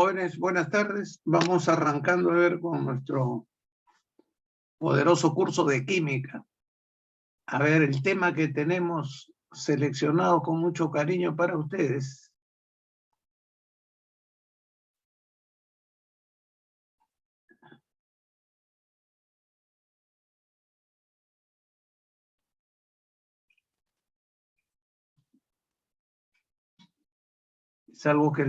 Jóvenes, buenas tardes. Vamos arrancando a ver con nuestro poderoso curso de química. A ver, el tema que tenemos seleccionado con mucho cariño para ustedes. Es algo que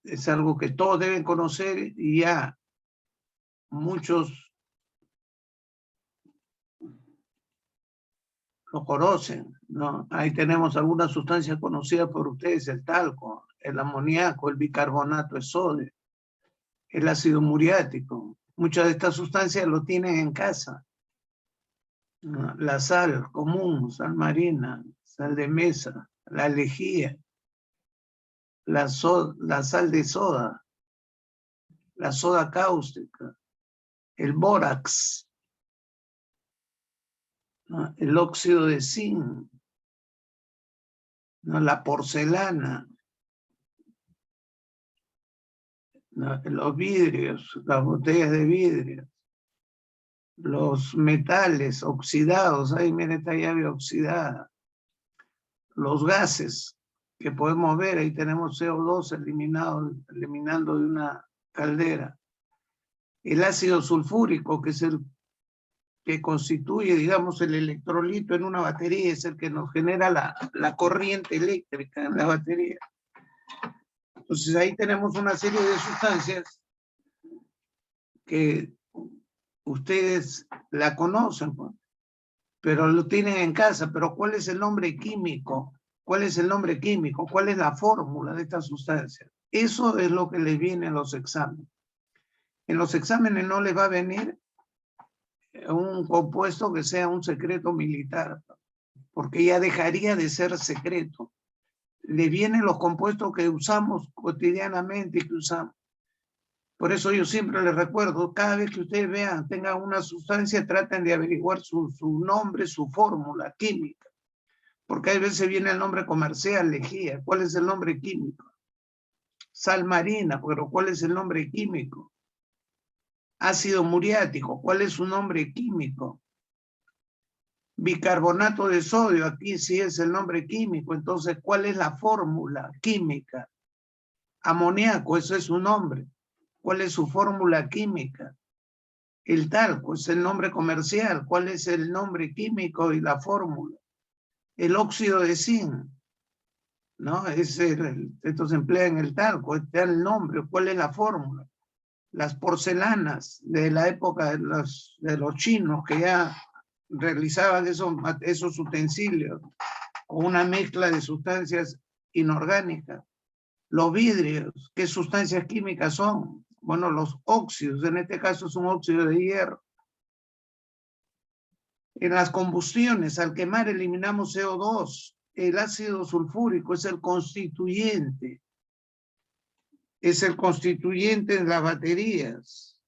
es algo que todos deben conocer y ya muchos lo conocen, ¿no? Ahí tenemos algunas sustancias conocidas por ustedes: el talco, el amoníaco, el bicarbonato de sodio, el ácido muriático. Muchas de estas sustancias lo tienen en casa, ¿no? La sal común, sal marina, sal de mesa, la lejía, la sal de soda, la soda cáustica, el bórax, ¿no? El óxido de zinc, ¿no? La porcelana, ¿no? Los vidrios, las botellas de vidrio, los metales oxidados, ahí miren esta llave oxidada, los gases que podemos ver, ahí tenemos CO2 eliminando de una caldera, el ácido sulfúrico, que es el que constituye, digamos, el electrolito en una batería, es el que nos genera la corriente eléctrica en la batería. Entonces ahí tenemos una serie de sustancias que ustedes la conocen, pues, pero lo tienen en casa. Pero ¿cuál es el nombre químico? ¿Cuál es el nombre químico? ¿Cuál es la fórmula de esta sustancia? Eso es lo que les viene en los exámenes. En los exámenes no les va a venir un compuesto que sea un secreto militar, porque ya dejaría de ser secreto. Le vienen los compuestos que usamos cotidianamente y que usamos. Por eso yo siempre les recuerdo, cada vez que ustedes vean, tengan una sustancia, traten de averiguar su nombre, su fórmula química. Porque a veces viene el nombre comercial, lejía. ¿Cuál es el nombre químico? Sal marina, pero ¿cuál es el nombre químico? Ácido muriático, ¿cuál es su nombre químico? Bicarbonato de sodio, aquí sí es el nombre químico. Entonces, ¿cuál es la fórmula química? Amoníaco, ese es su nombre. ¿Cuál es su fórmula química? El talco es el nombre comercial. ¿Cuál es el nombre químico y la fórmula? El óxido de zinc, ¿no? Esto se emplea en el talco, este es el nombre. ¿Cuál es la fórmula? Las porcelanas de la época de los chinos, que ya realizaban esos utensilios con una mezcla de sustancias inorgánicas. Los vidrios, ¿qué sustancias químicas son? Bueno, los óxidos, en este caso es un óxido de hierro. En las combustiones, al quemar eliminamos CO2. El ácido sulfúrico es el constituyente. Es el constituyente de las baterías.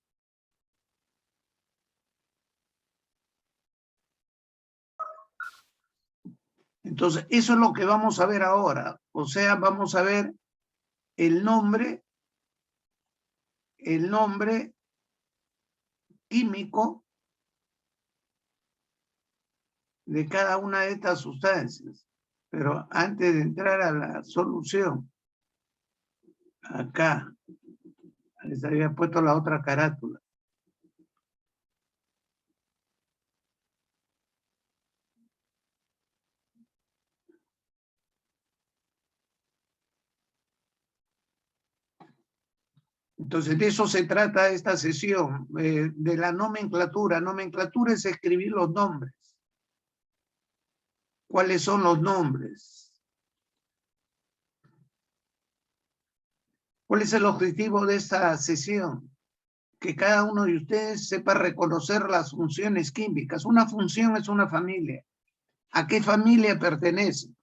Entonces, eso es lo que vamos a ver ahora. O sea, vamos a ver el nombre químico de cada una de estas sustancias. Pero antes de entrar a la solución, acá les había puesto la otra carátula. Entonces, de eso se trata esta sesión, de la nomenclatura. Nomenclatura es escribir los nombres. ¿Cuáles son los nombres? ¿Cuál es el objetivo de esta sesión? Que cada uno de ustedes sepa reconocer las funciones químicas. Una función es una familia. ¿A qué familia pertenece?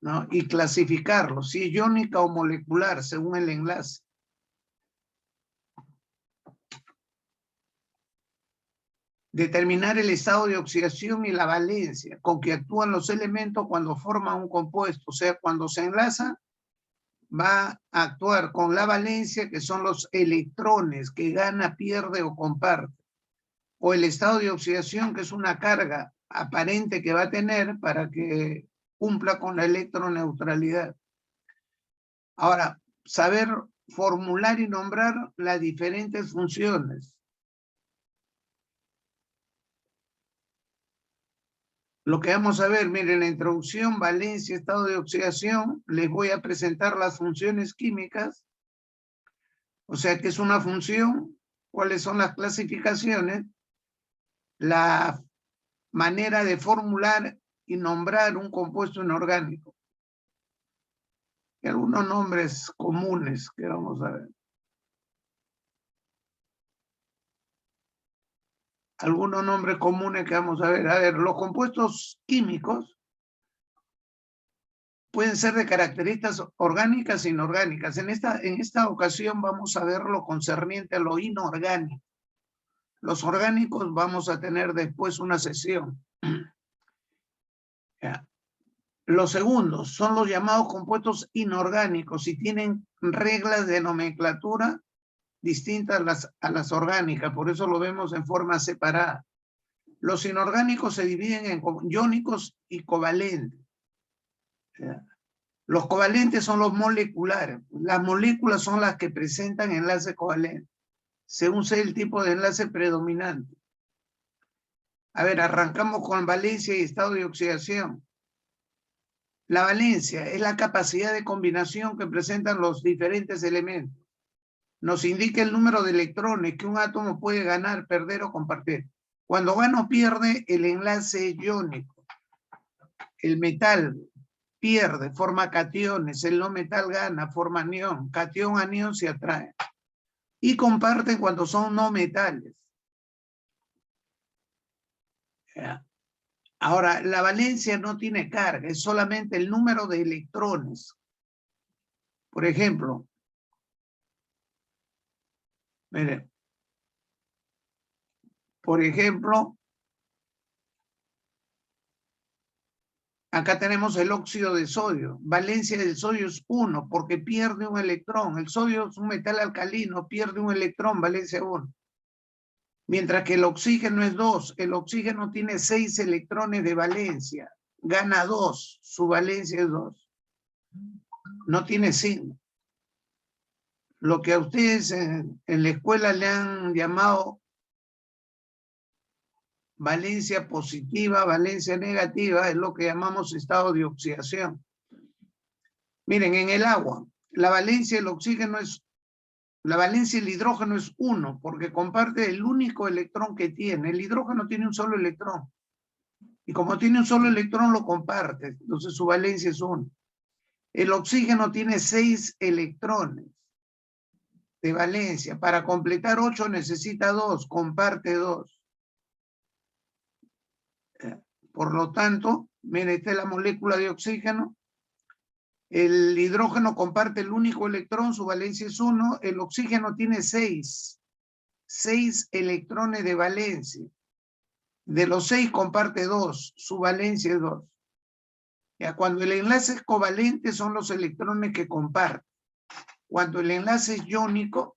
¿No? Y clasificarlo, si es iónica o molecular, según el enlace. Determinar el estado de oxidación y la valencia con que actúan los elementos cuando forman un compuesto, o sea, cuando se enlazan va a actuar con la valencia, que son los electrones que gana, pierde o comparte, o el estado de oxidación, que es una carga aparente que va a tener para que cumpla con la electroneutralidad. Ahora, saber formular y nombrar las diferentes funciones. Lo que vamos a ver, miren, la introducción, valencia, estado de oxidación, les voy a presentar las funciones químicas, o sea, que es una función, cuáles son las clasificaciones, la manera de formular y nombrar un compuesto inorgánico. Y algunos nombres comunes que vamos a ver. Algunos nombres comunes que vamos a ver. A ver, los compuestos químicos pueden ser de características orgánicas e inorgánicas. En esta ocasión vamos a ver lo concerniente a lo inorgánico. Los orgánicos vamos a tener después una sesión. Ya. Los segundos son los llamados compuestos inorgánicos y tienen reglas de nomenclatura distintas a las orgánicas, por eso lo vemos en forma separada. Los inorgánicos se dividen en iónicos y covalentes. Los covalentes son los moleculares. Las moléculas son las que presentan enlaces covalentes, según sea el tipo de enlace predominante. A ver, arrancamos con valencia y estado de oxidación. La valencia es la capacidad de combinación que presentan los diferentes elementos. Nos indica el número de electrones que un átomo puede ganar, perder o compartir. Cuando gana o pierde, el enlace iónico. El metal pierde, forma cationes. El no metal gana, forma anión. Catión, anión se atraen. Y comparten cuando son no metales. Ahora, la valencia no tiene carga, es solamente el número de electrones. Por ejemplo, miren, por ejemplo, acá tenemos el óxido de sodio. Valencia del sodio es 1 porque pierde un electrón. El sodio es un metal alcalino, pierde un electrón, valencia 1. Mientras que el oxígeno es 2. El oxígeno tiene 6 electrones de valencia. Gana 2, su valencia es 2. No tiene signo. Lo que a ustedes en la escuela le han llamado valencia positiva, valencia negativa, es lo que llamamos estado de oxidación. Miren, en el agua, la valencia del oxígeno es, la valencia del hidrógeno es 1, porque comparte el único electrón que tiene. El hidrógeno tiene un solo electrón. Y como tiene un solo electrón, lo comparte. Entonces su valencia es 1. El oxígeno tiene 6 electrones de valencia. Para completar 8 necesita 2, comparte 2. Por lo tanto, miren, esta es la molécula de oxígeno. El hidrógeno comparte el único electrón, su valencia es 1. El oxígeno tiene 6 electrones de valencia. De los 6 comparte 2, su valencia es 2. Ya, cuando el enlace es covalente son los electrones que comparten. Cuando el enlace es iónico,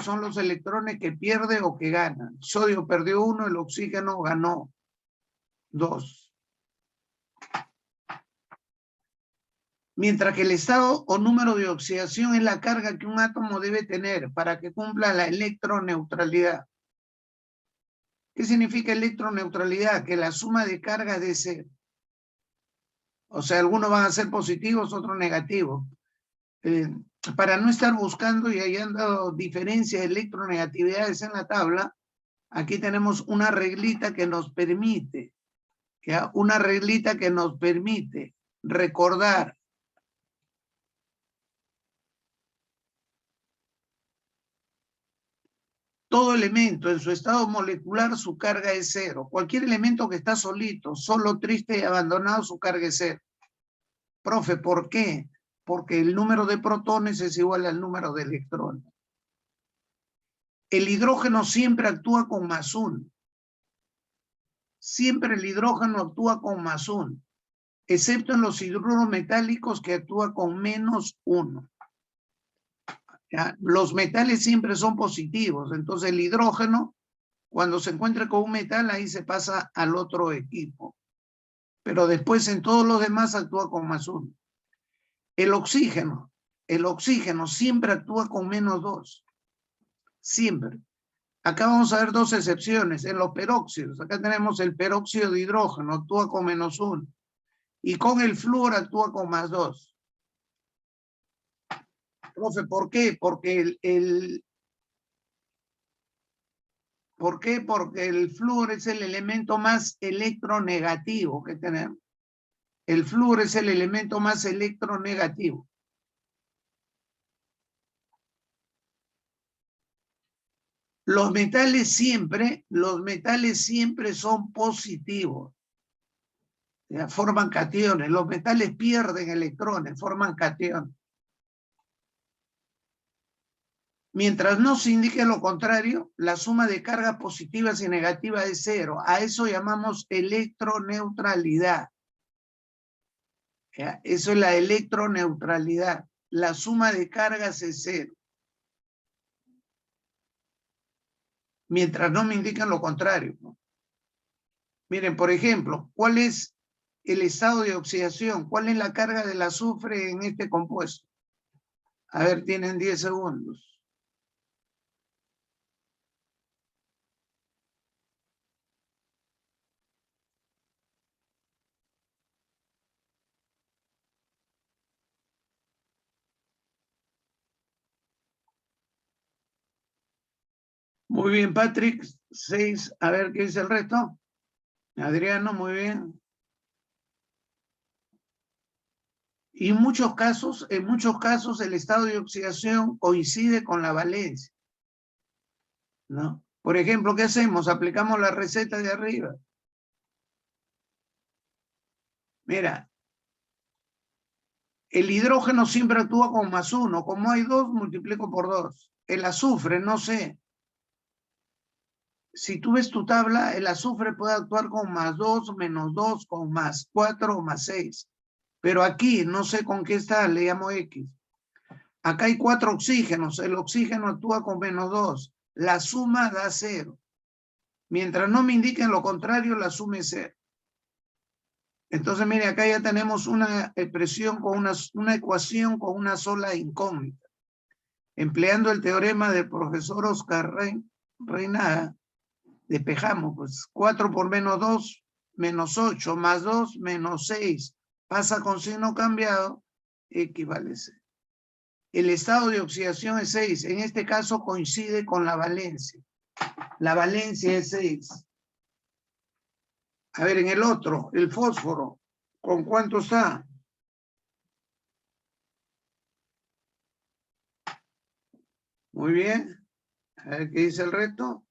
son los electrones que pierde o que gana. El sodio perdió 1, el oxígeno ganó 2. Mientras que el estado o número de oxidación es la carga que un átomo debe tener para que cumpla la electroneutralidad. ¿Qué significa electroneutralidad? Que la suma de cargas de ser. O sea, algunos van a ser positivos, otros negativos. Para no estar buscando y hayan dado diferencias de electronegatividades en la tabla, aquí tenemos una reglita que nos permite, recordar todo elemento en su estado molecular, su carga es 0. Cualquier elemento que está solito, solo, triste y abandonado, su carga es 0. Profe, ¿por qué? Porque el número de protones es igual al número de electrones. El hidrógeno siempre actúa con +1. Siempre el hidrógeno actúa con +1. excepto en los hidruros metálicos que actúa con -1. ¿Ya? Los metales siempre son positivos, entonces el hidrógeno, cuando se encuentra con un metal, ahí se pasa al otro equipo. Pero después en todos los demás actúa con +1. El oxígeno siempre actúa con -2. Siempre. Acá vamos a ver dos excepciones. En los peróxidos, acá tenemos el peróxido de hidrógeno, actúa con -1. Y con el flúor actúa con +2. Profe, ¿por qué? Porque ¿por qué? Porque el flúor es el elemento más electronegativo que tenemos. El flúor es el elemento más electronegativo. Los metales siempre son positivos. Ya, forman cationes. Los metales pierden electrones, forman cationes. Mientras no se indique lo contrario, la suma de cargas positivas y negativas es 0. A eso llamamos electroneutralidad. ¿Ya? Eso es la electroneutralidad. La suma de cargas es 0. Mientras no me indiquen lo contrario, ¿no? Miren, por ejemplo, ¿cuál es el estado de oxidación? ¿Cuál es la carga del azufre en este compuesto? A ver, tienen 10 segundos. Muy bien, Patrick. 6. A ver, ¿qué dice el resto? Adriano, muy bien. Y en muchos casos el estado de oxidación coincide con la valencia, ¿no? Por ejemplo, ¿qué hacemos? Aplicamos la receta de arriba. Mira, el hidrógeno siempre actúa con +1. Como hay 2, multiplico por 2. El azufre, no sé. Si tú ves tu tabla, el azufre puede actuar con +2, -2, con +4 o +6. Pero aquí, no sé con qué está, le llamo X. Acá hay 4 oxígenos. El oxígeno actúa con -2. La suma da 0. Mientras no me indiquen lo contrario, la suma es 0. Entonces, mire, acá ya tenemos una expresión con una ecuación con una sola incógnita. Empleando el teorema del profesor Oscar Reinaga, despejamos, pues 4 por -2, -8, +2, -6. Pasa con signo cambiado, equivale a 6. El estado de oxidación es 6. En este caso coincide con la valencia. La valencia es 6. A ver, en el otro, el fósforo, ¿con cuánto está? Muy bien. A ver qué dice el resto.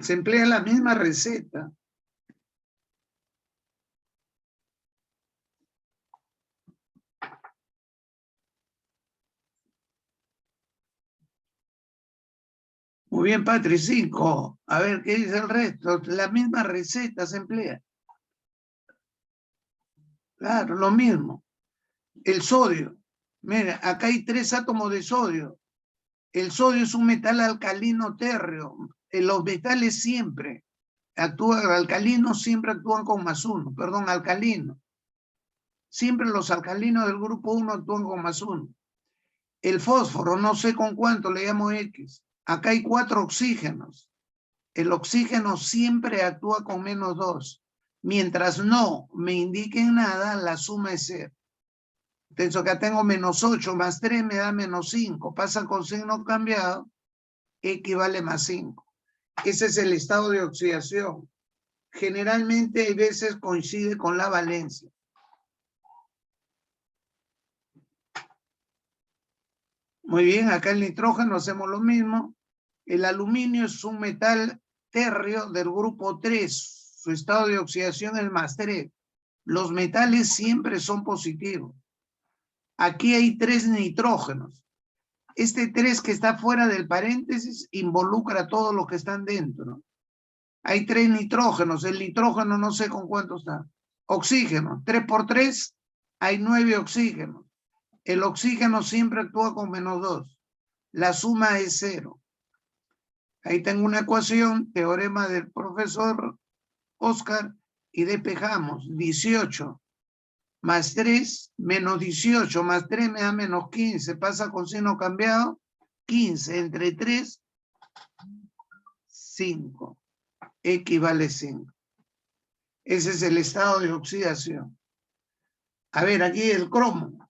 Se emplea la misma receta. Muy bien, Patri, 5. A ver qué dice el resto. La misma receta se emplea. Claro, lo mismo. El sodio. Mira, acá hay 3 átomos de sodio. El sodio es un metal alcalino térreo. Los metales siempre alcalinos siempre actúan con +1. Perdón, alcalino. Siempre los alcalinos del grupo 1 actúan con +1. El fósforo, no sé con cuánto, le llamo X. Acá hay 4 oxígenos. El oxígeno siempre actúa con -2. Mientras no me indiquen nada, la suma es 0. Entonces acá tengo -8 más 3 me da -5. Pasa con signo cambiado, equivale +5. Ese es el estado de oxidación. Generalmente hay veces coincide con la valencia. Muy bien, acá el nitrógeno hacemos lo mismo. El aluminio es un metal térreo del grupo 3. Su estado de oxidación es +3. Los metales siempre son positivos. Aquí hay 3 nitrógenos. Este 3 que está fuera del paréntesis involucra todo lo que están dentro. Hay 3 nitrógenos. El nitrógeno no sé con cuánto está. Oxígeno, 3 por 3, hay 9 oxígenos. El oxígeno siempre actúa con -2. La suma es 0. Ahí tengo una ecuación, teorema del profesor Oscar, y despejamos 18 más 3 menos 18 más 3 me da menos 15. Pasa con signo cambiado, 15 entre 3, 5. X vale 5. Ese es el estado de oxidación. A ver, aquí el cromo.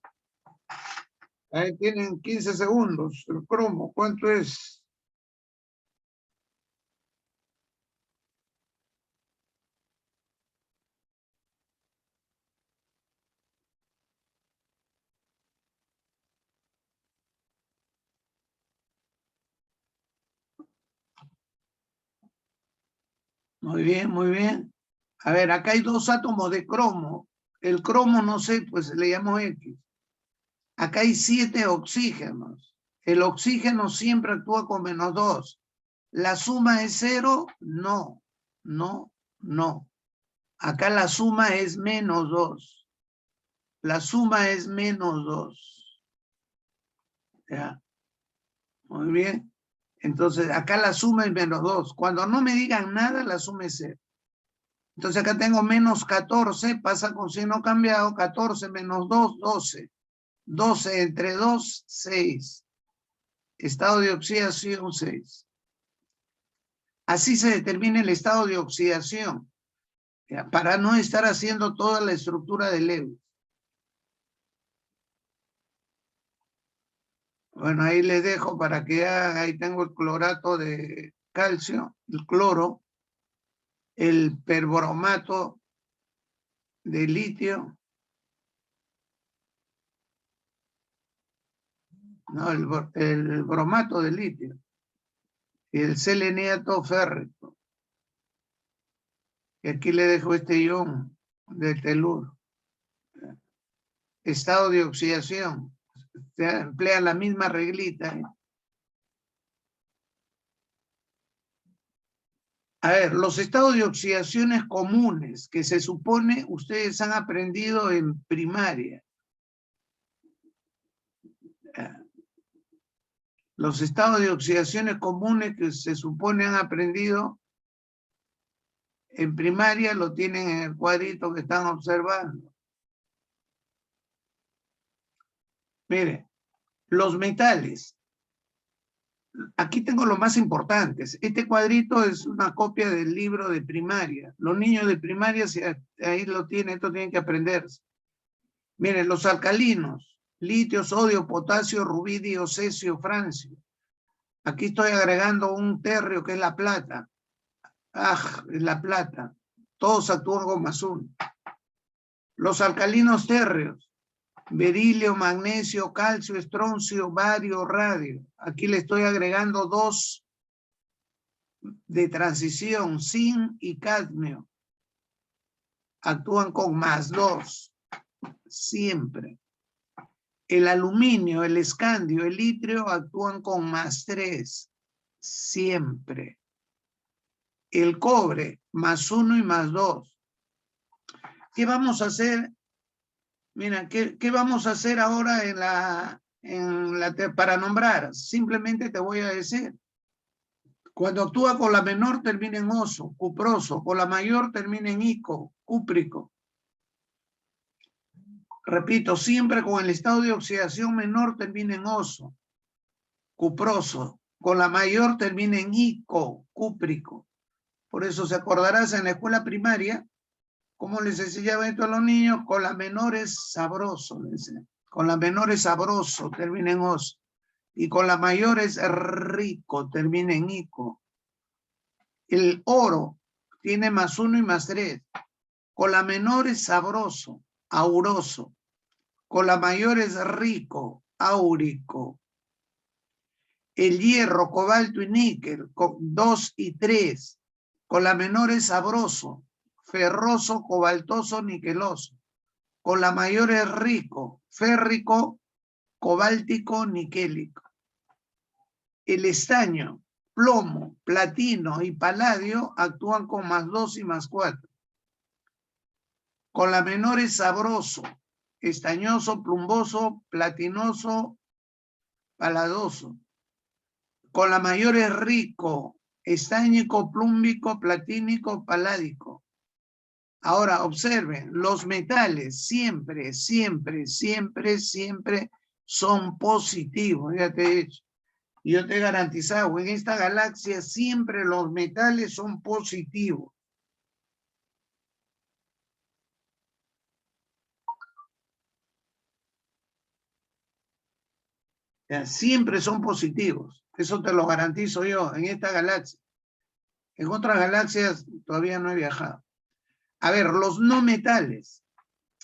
Ahí tienen 15 segundos. El cromo, ¿cuánto es? Muy bien, muy bien. A ver, acá hay 2 átomos de cromo. El cromo, no sé, pues le llamo X. Acá hay 7 oxígenos. El oxígeno siempre actúa con -2. ¿La suma es 0? No, no, no. Acá la suma es -2. La suma es -2. ¿Ya? Muy bien. Entonces, acá la suma es -2. Cuando no me digan nada, la suma es 0. Entonces acá tengo -14, pasa con signo cambiado, 14 menos 2, 12. 12 entre 2, 6. Estado de oxidación, 6. Así se determina el estado de oxidación, ¿ya? Para no estar haciendo toda la estructura de Lewis. Bueno, ahí les dejo para que haga, ahí tengo el clorato de calcio, el cloro, el perbromato de litio, no, el bromato de litio, y el seleniato férrico. Y aquí le dejo este ion de teluro. Estado de oxidación. Se emplea la misma reglita. A ver, los estados de oxidaciones comunes que se supone ustedes han aprendido en primaria. Los estados de oxidaciones comunes que se supone han aprendido en primaria lo tienen en el cuadrito que están observando. Mire, los metales. Aquí tengo los más importantes. Este cuadrito es una copia del libro de primaria. Los niños de primaria, si ahí lo tienen, esto tienen que aprenderse. Miren, los alcalinos, litio, sodio, potasio, rubidio, cesio, francio. Aquí estoy agregando un terrio que es la plata. Ah, es la plata. Todos actúan con +1. Los alcalinos térreos, berilio, magnesio, calcio, estroncio, bario, radio. Aquí le estoy agregando 2 de transición, zinc y cadmio. Actúan con +2, siempre. El aluminio, el escandio, el itrio actúan con +3, siempre. El cobre, +1 y +2. ¿Qué vamos a hacer? Mira, ¿qué vamos a hacer ahora para nombrar? Simplemente te voy a decir. Cuando actúa con la menor termina en oso, cuproso. Con la mayor termina en ico, cúprico. Repito, siempre con el estado de oxidación menor termina en oso, cuproso. Con la mayor termina en ico, cúprico. Por eso se acordarás en la escuela primaria, cómo les enseñaba esto a los niños, con la menor es sabroso. Con la menor es sabroso, termina en oso. Y con la mayor es rico, termina en ico. El oro tiene +1 y +3. Con la menor es sabroso, auroso. Con la mayor es rico, áurico. El hierro, cobalto y níquel, con 2 y 3. Con la menor es sabroso, ferroso, cobaltoso, niqueloso. Con la mayor es rico, férrico, cobáltico, niquélico. El estaño, plomo, platino y paladio actúan con +2 y +4. Con la menor es sabroso, estañoso, plumboso, platinoso, paladoso. Con la mayor es rico, estáñico, plúmbico, platínico, paládico. Ahora, observen, los metales siempre, siempre, siempre, siempre son positivos. Ya te he dicho. Yo te he garantizado, en esta galaxia siempre los metales son positivos. Ya, siempre son positivos. Eso te lo garantizo yo en esta galaxia. En otras galaxias todavía no he viajado. A ver, los no metales.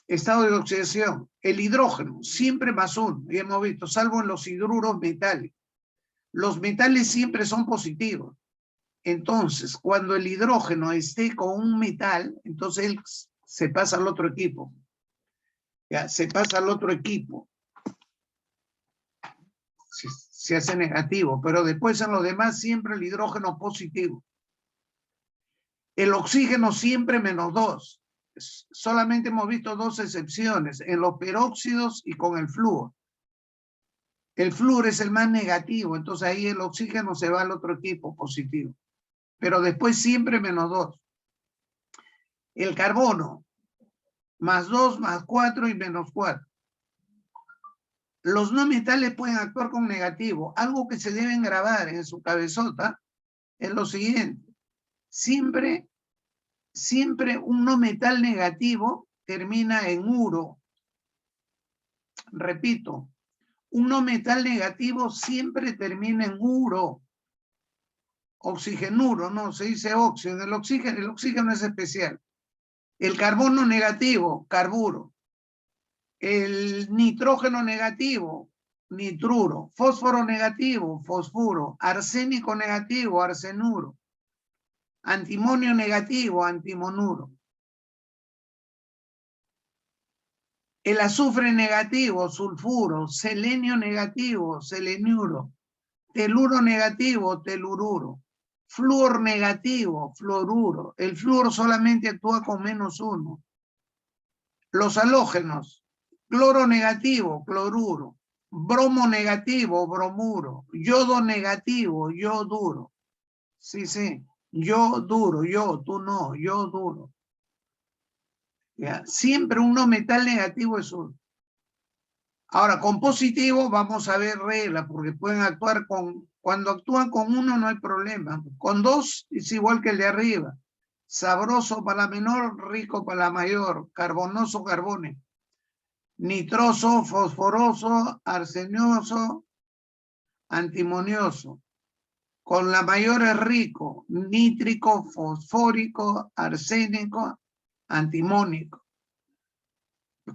Estado de oxidación. El hidrógeno, siempre más uno. Ya hemos visto, salvo en los hidruros metales. Los metales siempre son positivos. Entonces, cuando el hidrógeno esté con un metal, entonces él se pasa al otro equipo. Ya, se pasa al otro equipo. Se hace negativo, pero después en los demás siempre el hidrógeno positivo. El oxígeno siempre -2. Solamente hemos visto dos excepciones, en los peróxidos y con el flúor. El flúor es el más negativo, entonces ahí el oxígeno se va al otro equipo positivo. Pero después siempre -2. El carbono, +2, +4 y -4. Los no metales pueden actuar con negativo. Algo que se deben grabar en su cabezota es lo siguiente. Siempre un no metal negativo termina en uro. Repito, un no metal negativo siempre termina en uro. Oxigenuro, no, se dice óxido. El oxígeno es especial. El carbono negativo, carburo. El nitrógeno negativo, nitruro. Fósforo negativo, fosfuro. Arsénico negativo, arsenuro. Antimonio negativo, antimonuro. El azufre negativo, sulfuro. Selenio negativo, seleniuro. Teluro negativo, telururo. Flúor negativo, fluoruro. El flúor solamente actúa con -1. Los halógenos, cloro negativo, cloruro. Bromo negativo, bromuro. Yodo negativo, yoduro. Sí, sí. Yo duro, yo, tú no, yo duro. ¿Ya? Siempre un no metal negativo es uno. Ahora, con positivo vamos a ver reglas, porque pueden actuar con... Cuando actúan con uno no hay problema. Con dos es igual que el de arriba. Sabroso para la menor, rico para la mayor. Carbonoso, carbone. Nitroso, fosforoso, arsenioso, antimonioso. Con la mayor es rico. Nítrico, fosfórico, arsénico, antimónico.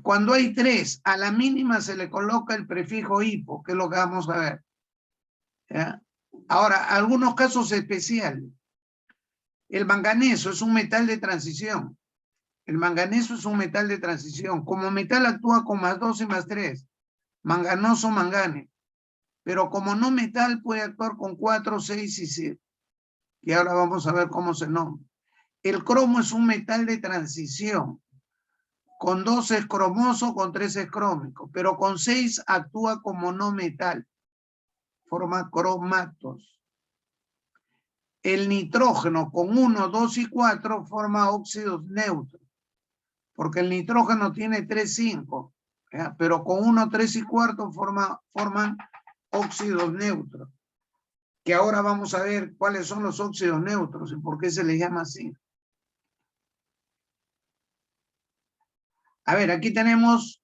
Cuando hay 3, a la mínima se le coloca el prefijo hipo, que es lo que vamos a ver. ¿Ya? Ahora, algunos casos especiales. El manganeso es un metal de transición. El manganeso es un metal de transición. Como metal actúa con +2 y +3. Manganoso, mangane. Pero como no metal puede actuar con 4, 6 y 7. Y ahora vamos a ver cómo se nombra. El cromo es un metal de transición. Con 2 es cromoso, con 3 es crómico, pero con 6 actúa como no metal, forma cromatos. El nitrógeno con 1, 2 y 4 forma óxidos neutros, porque el nitrógeno tiene 3, 5, ¿ya? Pero con 1, 3 y 4 forman óxidos neutros, que ahora vamos a ver cuáles son los óxidos neutros y por qué se les llama así. A ver, aquí tenemos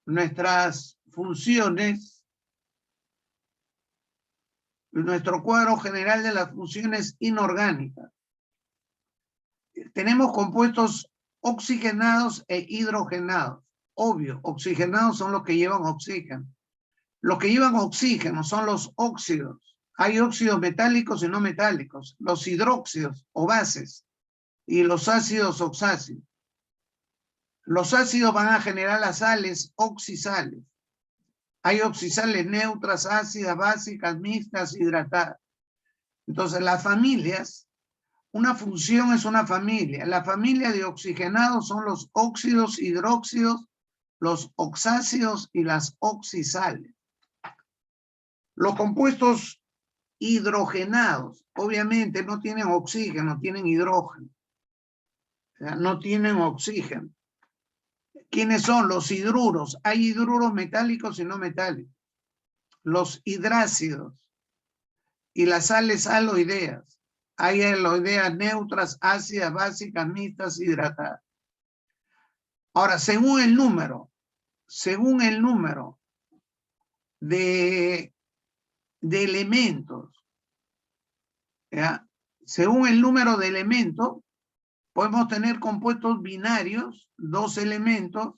nuestras funciones, nuestro cuadro general de las funciones inorgánicas. Tenemos compuestos oxigenados e hidrogenados. Obvio, oxigenados son los que llevan oxígeno. Los que llevan oxígeno son los óxidos. Hay óxidos metálicos y no metálicos. Los hidróxidos o bases y los ácidos oxácidos. Los ácidos van a generar las sales oxisales. Hay oxisales neutras, ácidas, básicas, mixtas, hidratadas. Entonces, las familias, una función es una familia. La familia de oxigenados son los óxidos, hidróxidos, los oxáceos y las oxisales. Los compuestos hidrogenados, obviamente no tienen oxígeno, tienen hidrógeno. O sea, no tienen oxígeno. ¿Quiénes son? Los hidruros. Hay hidruros metálicos y no metálicos. Los hidrácidos y las sales aloideas. Hay aloideas neutras, ácidas, básicas, mixtas, hidratadas. Ahora, según el número de elementos, ¿ya? Según el número de elementos, podemos tener compuestos binarios, 2 elementos,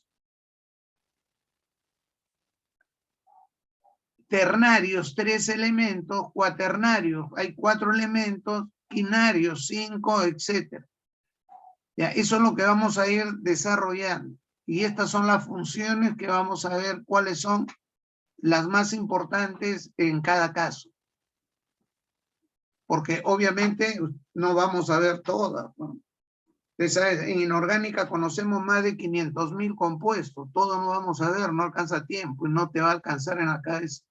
ternarios, 3 elementos, cuaternarios, hay 4 elementos, quinarios, 5, etc. Ya, eso es lo que vamos a ir desarrollando. Y estas son las funciones que vamos a ver cuáles son las más importantes en cada caso. Porque obviamente no vamos a ver todas, ¿no? En inorgánica conocemos más de 500.000 compuestos. Todo no vamos a ver, no alcanza tiempo y no te va a alcanzar en la cabeza.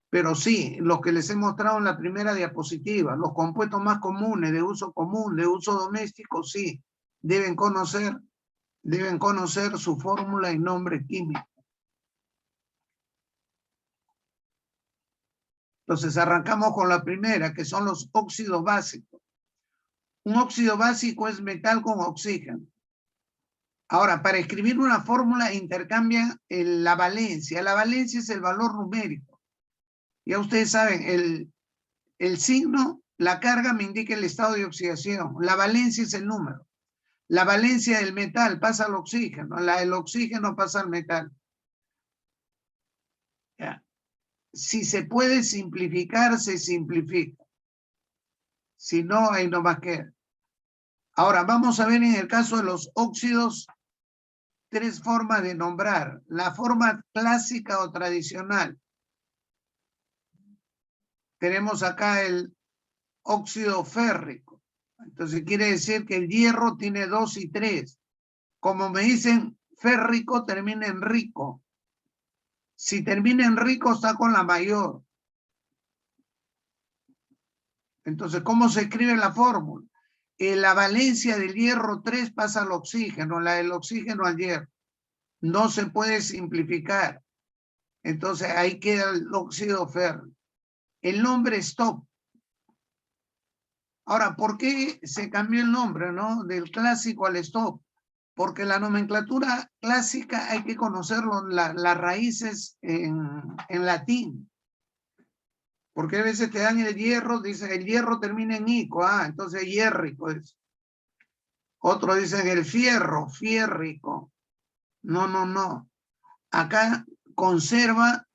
Pero sí, los que les he mostrado en la primera diapositiva, los compuestos más comunes, de uso común, de uso doméstico, sí, deben conocer su fórmula y nombre químico. Entonces arrancamos con la primera, que son los óxidos básicos. Un óxido básico es metal con oxígeno. Ahora, para escribir una fórmula intercambian la valencia. La valencia es el valor numérico. Ya ustedes saben, el signo, la carga me indica el estado de oxidación. La valencia es el número. La valencia del metal pasa al oxígeno. La del oxígeno pasa al metal. Ya. Si se puede simplificar, se simplifica. Si no, ahí no más queda. Ahora, vamos a ver en el caso de los óxidos, 3 formas de nombrar. La forma clásica o tradicional. Tenemos acá el óxido férrico. Entonces quiere decir que el hierro tiene 2 y 3. Como me dicen, férrico termina en rico. Si termina en rico está con la mayor. Entonces, ¿cómo se escribe la fórmula? La valencia del hierro 3 pasa al oxígeno, la del oxígeno al hierro. No se puede simplificar. Entonces ahí queda el óxido férrico. El nombre stop. Ahora, ¿por qué se cambió el nombre, no? Del clásico al stop. Porque la nomenclatura clásica hay que conocer las raíces en latín. Porque a veces te dan el hierro, dicen el hierro termina en ico, entonces hierrico es. Otro dicen el fierro, fierrico. No. Acá conserva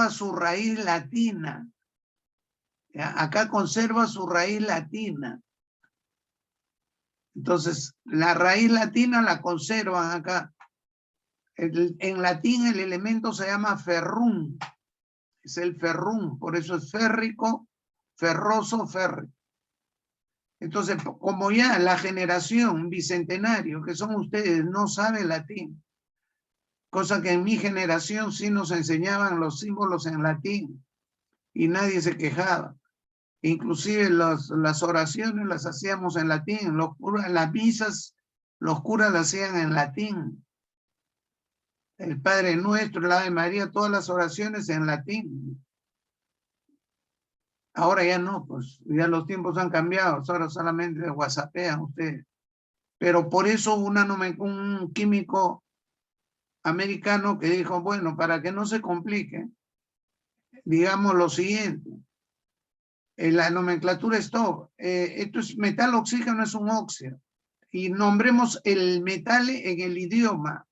su raíz latina. ¿Ya? Acá conserva su raíz latina. Entonces, la raíz latina la conservan acá. En latín el elemento se llama ferrum. Es el ferrum, por eso es férrico, ferroso, férrico. Entonces, como ya la generación bicentenario, que son ustedes, no sabe latín, cosa que en mi generación sí nos enseñaban los símbolos en latín y nadie se quejaba. Inclusive las oraciones las hacíamos en latín, las misas, los curas las hacían en latín. El Padre Nuestro, el Ave María, todas las oraciones en latín. Ahora ya no, pues ya los tiempos han cambiado, ahora solamente whatsappean ustedes. Pero por eso un químico americano que dijo, bueno, para que no se complique, digamos lo siguiente. La nomenclatura esto es metal, oxígeno es un óxido. Y nombremos el metal en el idioma.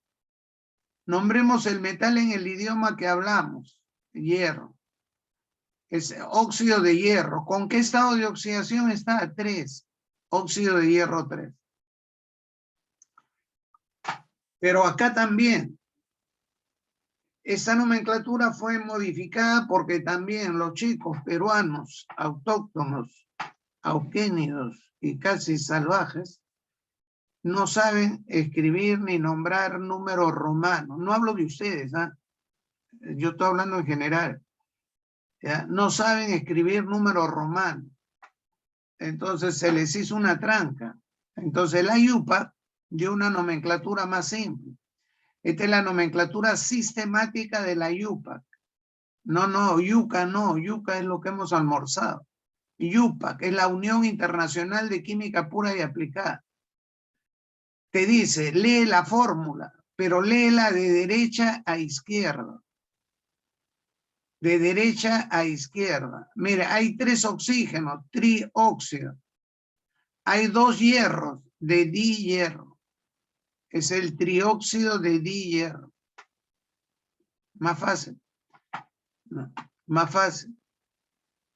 Nombremos el metal en el idioma que hablamos, hierro. Es óxido de hierro. ¿Con qué estado de oxidación está? 3. Óxido de hierro 3. Pero acá también, Esta nomenclatura fue modificada porque también los chicos peruanos, autóctonos, auquénidos y casi salvajes, no saben escribir ni nombrar números romanos. No hablo de ustedes, ¿ah? Yo estoy hablando en general. ¿Ya? No saben escribir números romanos. Entonces se les hizo una tranca. Entonces la IUPAC dio una nomenclatura más simple. Esta es la nomenclatura sistemática de la IUPAC. No, yuca no, yuca es lo que hemos almorzado. IUPAC es la Unión Internacional de Química Pura y Aplicada. Te dice, lee la fórmula, pero léela de derecha a izquierda. De derecha a izquierda. Mira, hay 3 oxígenos, trióxido. Hay 2 hierros, de dihierro. Es el trióxido de dihierro. Más fácil. No, más fácil.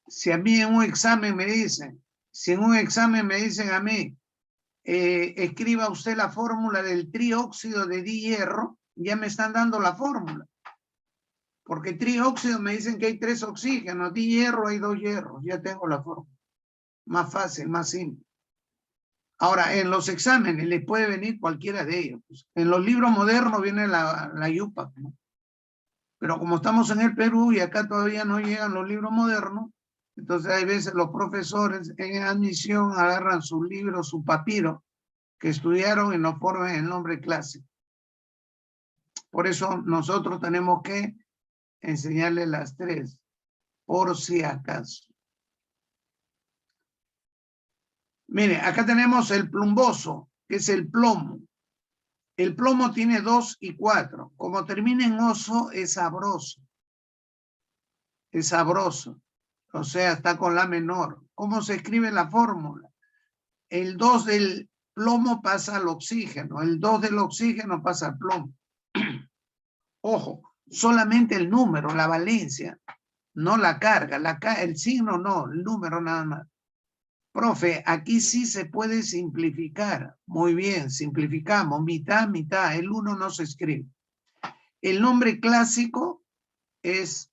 Si a mí en un examen me dicen, a mí, escriba usted la fórmula del trióxido de dihierro, ya me están dando la fórmula. Porque trióxido me dicen que hay 3 oxígenos, dihierro hay 2 hierros, ya tengo la fórmula. Más fácil, más simple. Ahora, en los exámenes les puede venir cualquiera de ellos. En los libros modernos viene la IUPAC, ¿no? Pero como estamos en el Perú y acá todavía no llegan los libros modernos, entonces hay veces los profesores en admisión agarran su libro, su papiro, que estudiaron y nos ponen el nombre clásico. Por eso nosotros tenemos que enseñarles las 3, por si acaso. Mire, acá tenemos el plumboso, que es el plomo. El plomo tiene 2 y 4. Como termina en oso, es sabroso. Es sabroso. O sea, está con la menor. ¿Cómo se escribe la fórmula? El 2 del plomo pasa al oxígeno. El 2 del oxígeno pasa al plomo. Ojo, solamente el número, la valencia, no la carga. El signo no, el número nada más. Profe, aquí sí se puede simplificar. Muy bien, simplificamos. Mitad, mitad. El 1 no se escribe. El nombre clásico es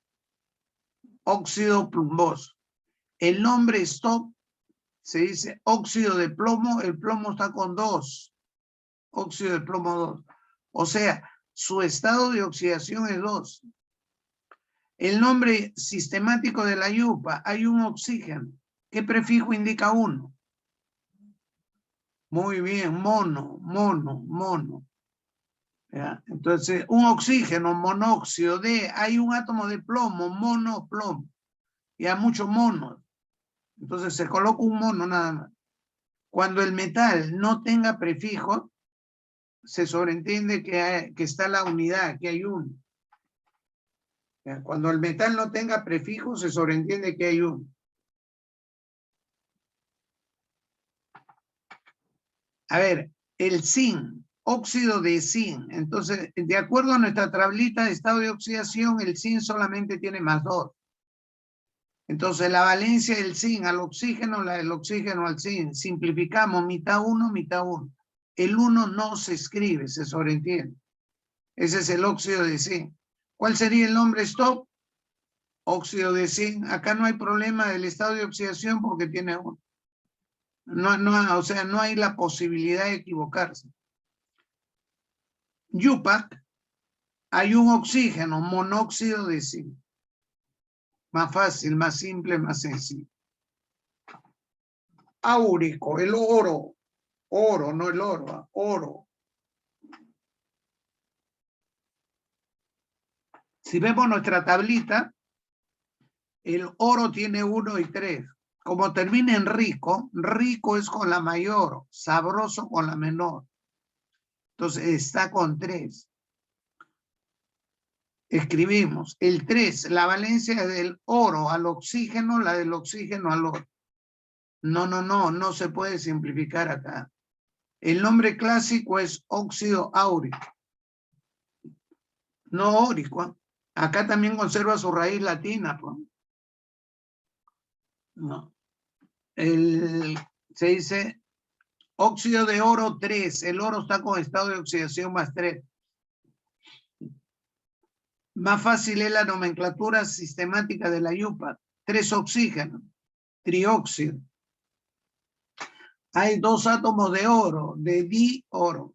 óxido plumboso. El nombre stop se dice óxido de plomo. El plomo está con 2. Óxido de plomo 2. O sea, su estado de oxidación es 2. El nombre sistemático de la IUPAC, hay un oxígeno. ¿Qué prefijo indica 1? Muy bien, mono. ¿Ya? Entonces, un oxígeno, monóxido de, hay un átomo de plomo, monoplomo. Y hay muchos monos. Entonces se coloca un mono nada más. Cuando el metal no tenga prefijo, se sobreentiende que está la unidad, que hay uno. ¿Ya? Cuando el metal no tenga prefijo, se sobreentiende que hay uno. A ver, el zinc, óxido de zinc. Entonces, de acuerdo a nuestra tablita de estado de oxidación, el zinc solamente tiene +2. Entonces, la valencia del zinc al oxígeno, la del oxígeno al zinc. Simplificamos, mitad 1, mitad 1. El 1 no se escribe, se sobreentiende. Ese es el óxido de zinc. ¿Cuál sería el nombre stop? Óxido de zinc. Acá no hay problema del estado de oxidación porque tiene 1. O sea, no hay la posibilidad de equivocarse. IUPAC, hay un oxígeno, monóxido de zinc. Más fácil, más simple, más sencillo. Áurico, el oro. Oro, no el oro, oro. Si vemos nuestra tablita, el oro tiene 1 y 3. Como termina en rico, rico es con la mayor, sabroso con la menor. Entonces está con 3. Escribimos el 3, la valencia del oro al oxígeno, la del oxígeno al oro. No se puede simplificar acá. El nombre clásico es óxido áurico. No órico. Acá también conserva su raíz latina. Pues. No. Se dice óxido de oro 3. El oro está con estado de oxidación +3. Más fácil es la nomenclatura sistemática de la IUPAC. 3 oxígenos, trióxido. Hay 2 átomos de oro, de dioro.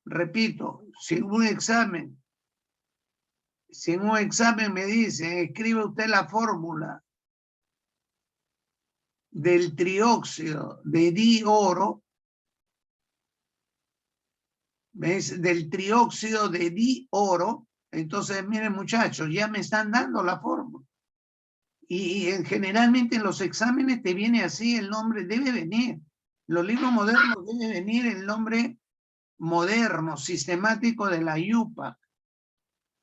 Repito, si en un examen me dice, escribe usted la fórmula del trióxido de dioro, ¿ves? Del trióxido de dioro, entonces miren muchachos, ya me están dando la fórmula. Y generalmente en los exámenes te viene así el nombre, debe venir. Los libros modernos debe venir el nombre moderno, sistemático de la IUPAC.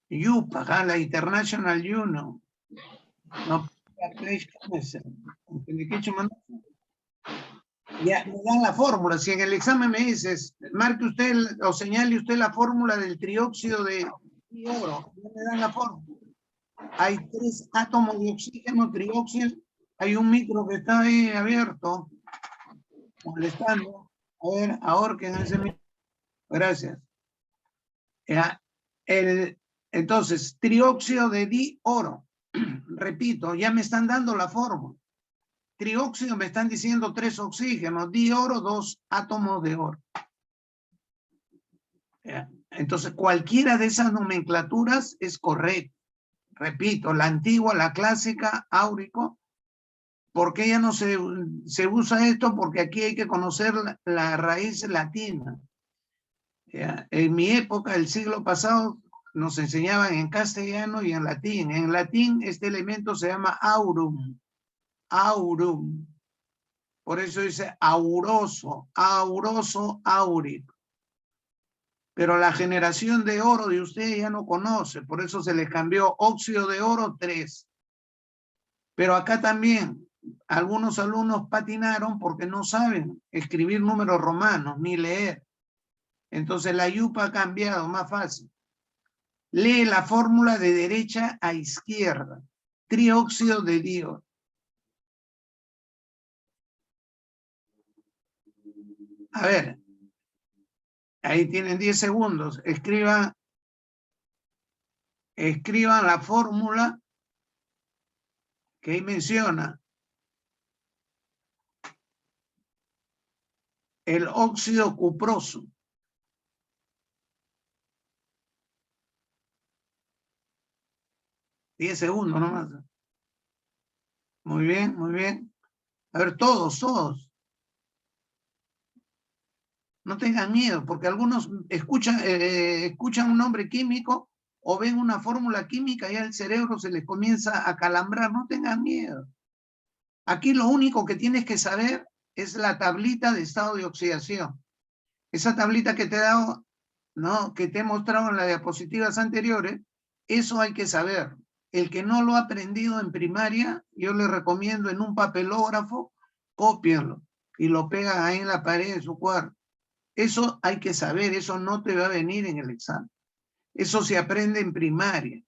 IUPAC, la International Union. No, ya me dan la fórmula. Si en el examen me dices, marque usted o señale usted la fórmula del trióxido de oro, ya me dan la fórmula. Hay 3 átomos de oxígeno, trióxido. Hay un micro que está ahí abierto, molestando. A ver, ahorquen ese micro. Gracias. Ya, entonces, trióxido de dioro. Repito, ya me están dando la fórmula. Trióxido me están diciendo 3 oxígenos, dioro 2 átomos de oro. Ya. Entonces, cualquiera de esas nomenclaturas es correcta. Repito, la antigua, la clásica, áurico. ¿Por qué ya no se usa esto? Porque aquí hay que conocer la raíz latina. ¿Ya? En mi época, el siglo pasado, nos enseñaban en castellano y en latín. En latín, este elemento se llama aurum. Aurum. Por eso dice auroso, auroso, áurico. Pero la generación de oro de usted ya no conoce, por eso se les cambió óxido de oro 3. Pero acá también algunos alumnos patinaron porque no saben escribir números romanos ni leer. Entonces la IUPAC ha cambiado, más fácil. Lee la fórmula de derecha a izquierda. Trióxido de dioro. A ver, ahí tienen 10 segundos. Escriban la fórmula que ahí menciona. El óxido cuproso. Diez segundos nomás. Muy bien, muy bien. A ver, todos. No tengan miedo, porque algunos escuchan un nombre químico o ven una fórmula química y al cerebro se les comienza a calambrar. No tengan miedo. Aquí lo único que tienes que saber es la tablita de estado de oxidación. Esa tablita que te he dado, ¿no? Que te he mostrado en las diapositivas anteriores, eso hay que saber. El que no lo ha aprendido en primaria, yo le recomiendo en un papelógrafo, cópienlo y lo pegan ahí en la pared de su cuarto. Eso hay que saber, eso no te va a venir en el examen. Eso se aprende en primaria.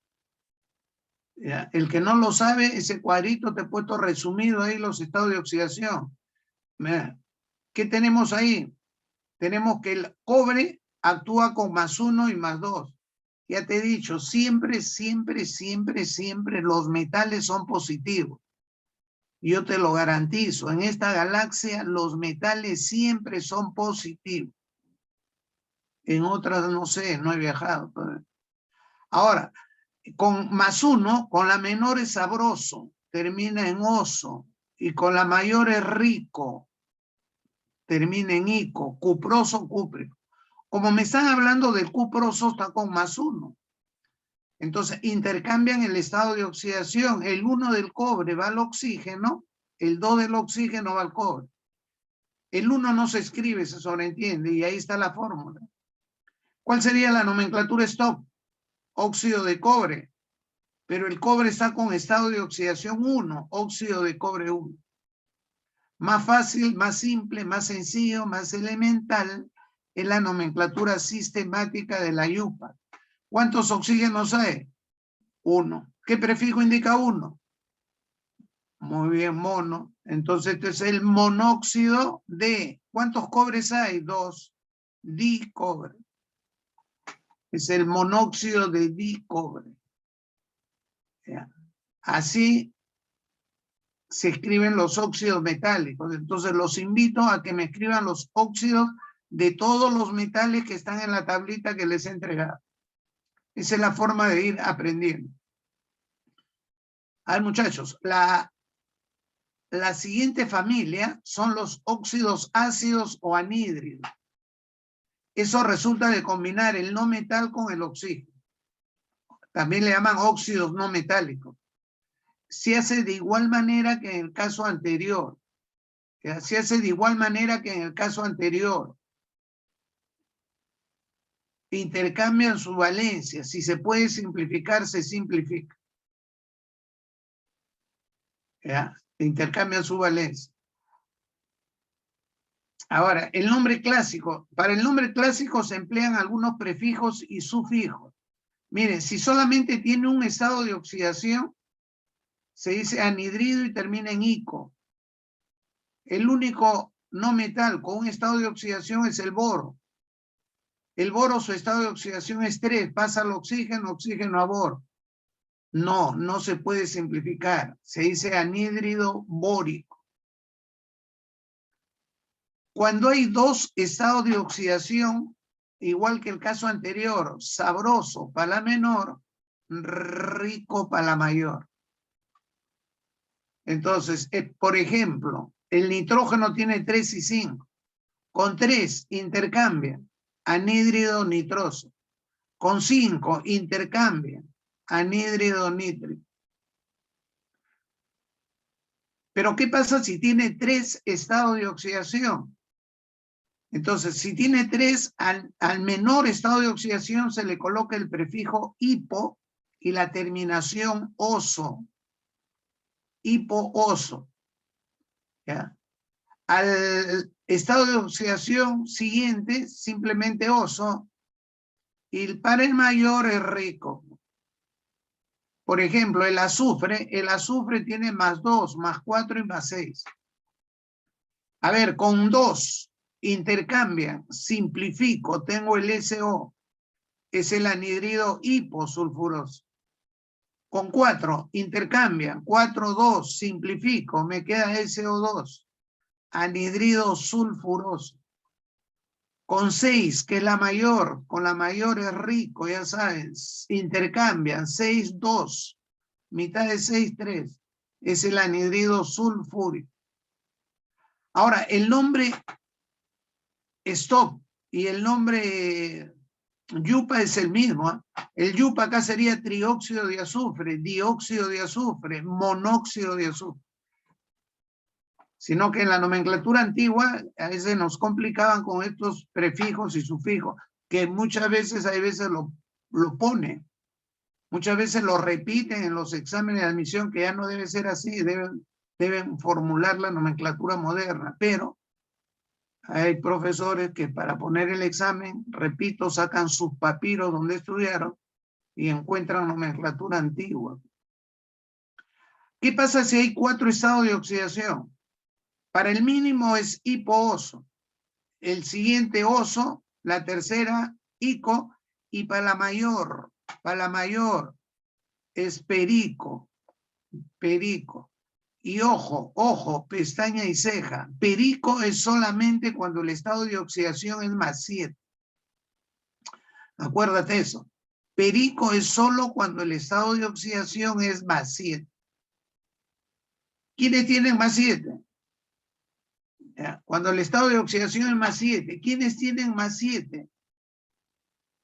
¿Ya? El que no lo sabe, ese cuadrito te he puesto resumido ahí los estados de oxidación. ¿Ya? ¿Qué tenemos ahí? Tenemos que el cobre actúa con +1 y +2. Ya te he dicho, siempre los metales son positivos. Yo te lo garantizo, en esta galaxia los metales siempre son positivos. En otras no sé, no he viajado. Ahora, con +1, con la menor es sabroso, termina en oso, y con la mayor es rico, termina en ico, cuproso, cúprico. Como me están hablando del cuproso, está con +1. Entonces, intercambian el estado de oxidación. El 1 del cobre va al oxígeno, el 2 del oxígeno va al cobre. El 1 no se escribe, se sobreentiende, y ahí está la fórmula. ¿Cuál sería la nomenclatura stop? Óxido de cobre. Pero el cobre está con estado de oxidación 1, óxido de cobre 1. Más fácil, más simple, más sencillo, más elemental es la nomenclatura sistemática de la IUPAC. ¿Cuántos oxígenos hay? 1. ¿Qué prefijo indica 1? Muy bien, mono. Entonces este es el monóxido de... ¿Cuántos cobres hay? 2. Dicobre. Es el monóxido de dicobre. ¿Ya? Así se escriben los óxidos metálicos. Entonces los invito a que me escriban los óxidos de todos los metales que están en la tablita que les he entregado. Esa es la forma de ir aprendiendo. A ver, muchachos, la siguiente familia son los óxidos ácidos o anhídridos. Eso resulta de combinar el no metal con el oxígeno. También le llaman óxidos no metálicos. Se hace de igual manera que en el caso anterior. Se hace de igual manera que en el caso anterior. Intercambian su valencia. Si se puede simplificar, se simplifica. ¿Ya? Intercambian su valencia. Ahora, el nombre clásico. Para el nombre clásico se emplean algunos prefijos y sufijos. Miren, si solamente tiene un estado de oxidación, se dice anhidrido y termina en ico. El único no metal con un estado de oxidación es el boro. El boro, su estado de oxidación es 3, pasa al oxígeno, oxígeno a boro. No, no se puede simplificar. Se dice anhídrido bórico. Cuando hay dos estados de oxidación, igual que el caso anterior, sabroso para la menor, rico para la mayor. Entonces, por ejemplo, el nitrógeno tiene 3 y 5. Con 3 intercambian anhídrido nitroso. Con 5 intercambian anhídrido nítrico. Pero ¿qué pasa si tiene 3 estados de oxidación? Entonces, si tiene 3, al menor estado de oxidación se le coloca el prefijo hipo y la terminación oso. Hipooso. ¿Ya? Al estado de oxidación siguiente, simplemente oso, y para el mayor es rico. Por ejemplo, el azufre tiene +2, +4 y +6. A ver, con 2 intercambian, simplifico, tengo el SO, es el anhidrido hiposulfuroso. Con 4 intercambian, 4, 2, simplifico, me queda SO2, anhidrido sulfuroso. Con 6, que es la mayor, con la mayor es rico, ya saben, intercambian, 6, 2, mitad de 6, 3, es el anhidrido sulfúrico. Ahora, el nombre stop y el nombre yupa es el mismo. ¿Eh? El yupa acá sería trióxido de azufre, dióxido de azufre, monóxido de azufre. Sino que en la nomenclatura antigua a veces nos complicaban con estos prefijos y sufijos, que muchas veces, lo ponen, muchas veces lo repiten en los exámenes de admisión, que ya no debe ser así, deben formular la nomenclatura moderna, pero hay profesores que para poner el examen, repito, sacan sus papiros donde estudiaron y encuentran nomenclatura antigua. ¿Qué pasa si hay 4 estados de oxidación? Para el mínimo es hipooso, el siguiente oso, la tercera ico, y para la mayor es perico. Y ojo, pestaña y ceja. Perico es solamente cuando el estado de oxidación es +7. Acuérdate eso. Perico es solo cuando el estado de oxidación es +7. ¿Quiénes tienen +7? Cuando el estado de oxidación es +7. ¿Quiénes tienen +7?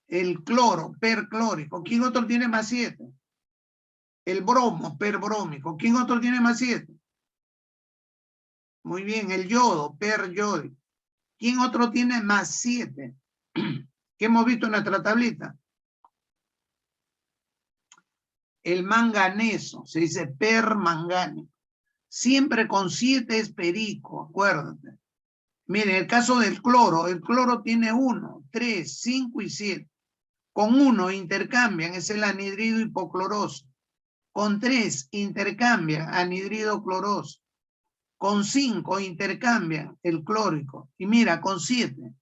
El cloro, perclórico. ¿Quién otro tiene +7? El bromo, perbrómico. ¿Quién otro tiene +7? Muy bien, el yodo, peryódico. ¿Quién otro tiene +7? ¿Qué hemos visto en nuestra tablita? El manganeso, se dice permangánico. Siempre con 7 es perico, acuérdate. Miren, el caso del cloro, el cloro tiene 1, 3, 5 y 7. Con 1 intercambian, es el anhidrido hipocloroso. Con 3 intercambian, anhidrido cloroso. Con 5 intercambian, el clórico. Y mira, con 7,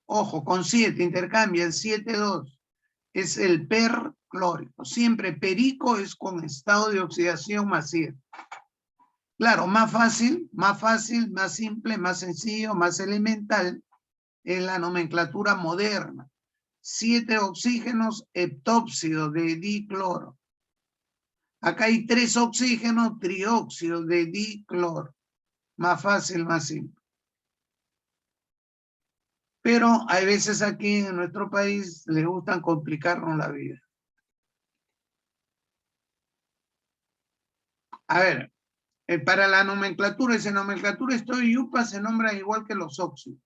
ojo, con 7 intercambian, 7, 2. es el perclórico. Siempre perico es con estado de oxidación masiva. Claro, más fácil, más simple, más sencillo, más elemental es la nomenclatura moderna. 7 oxígenos, heptóxido de dicloro. Acá hay 3 oxígenos, trióxido de dicloro. Más fácil, más simple. Pero hay veces aquí en nuestro país les gustan complicarnos la vida. A ver, para la nomenclatura, esa nomenclatura esto-IUPAC se nombra igual que los óxidos.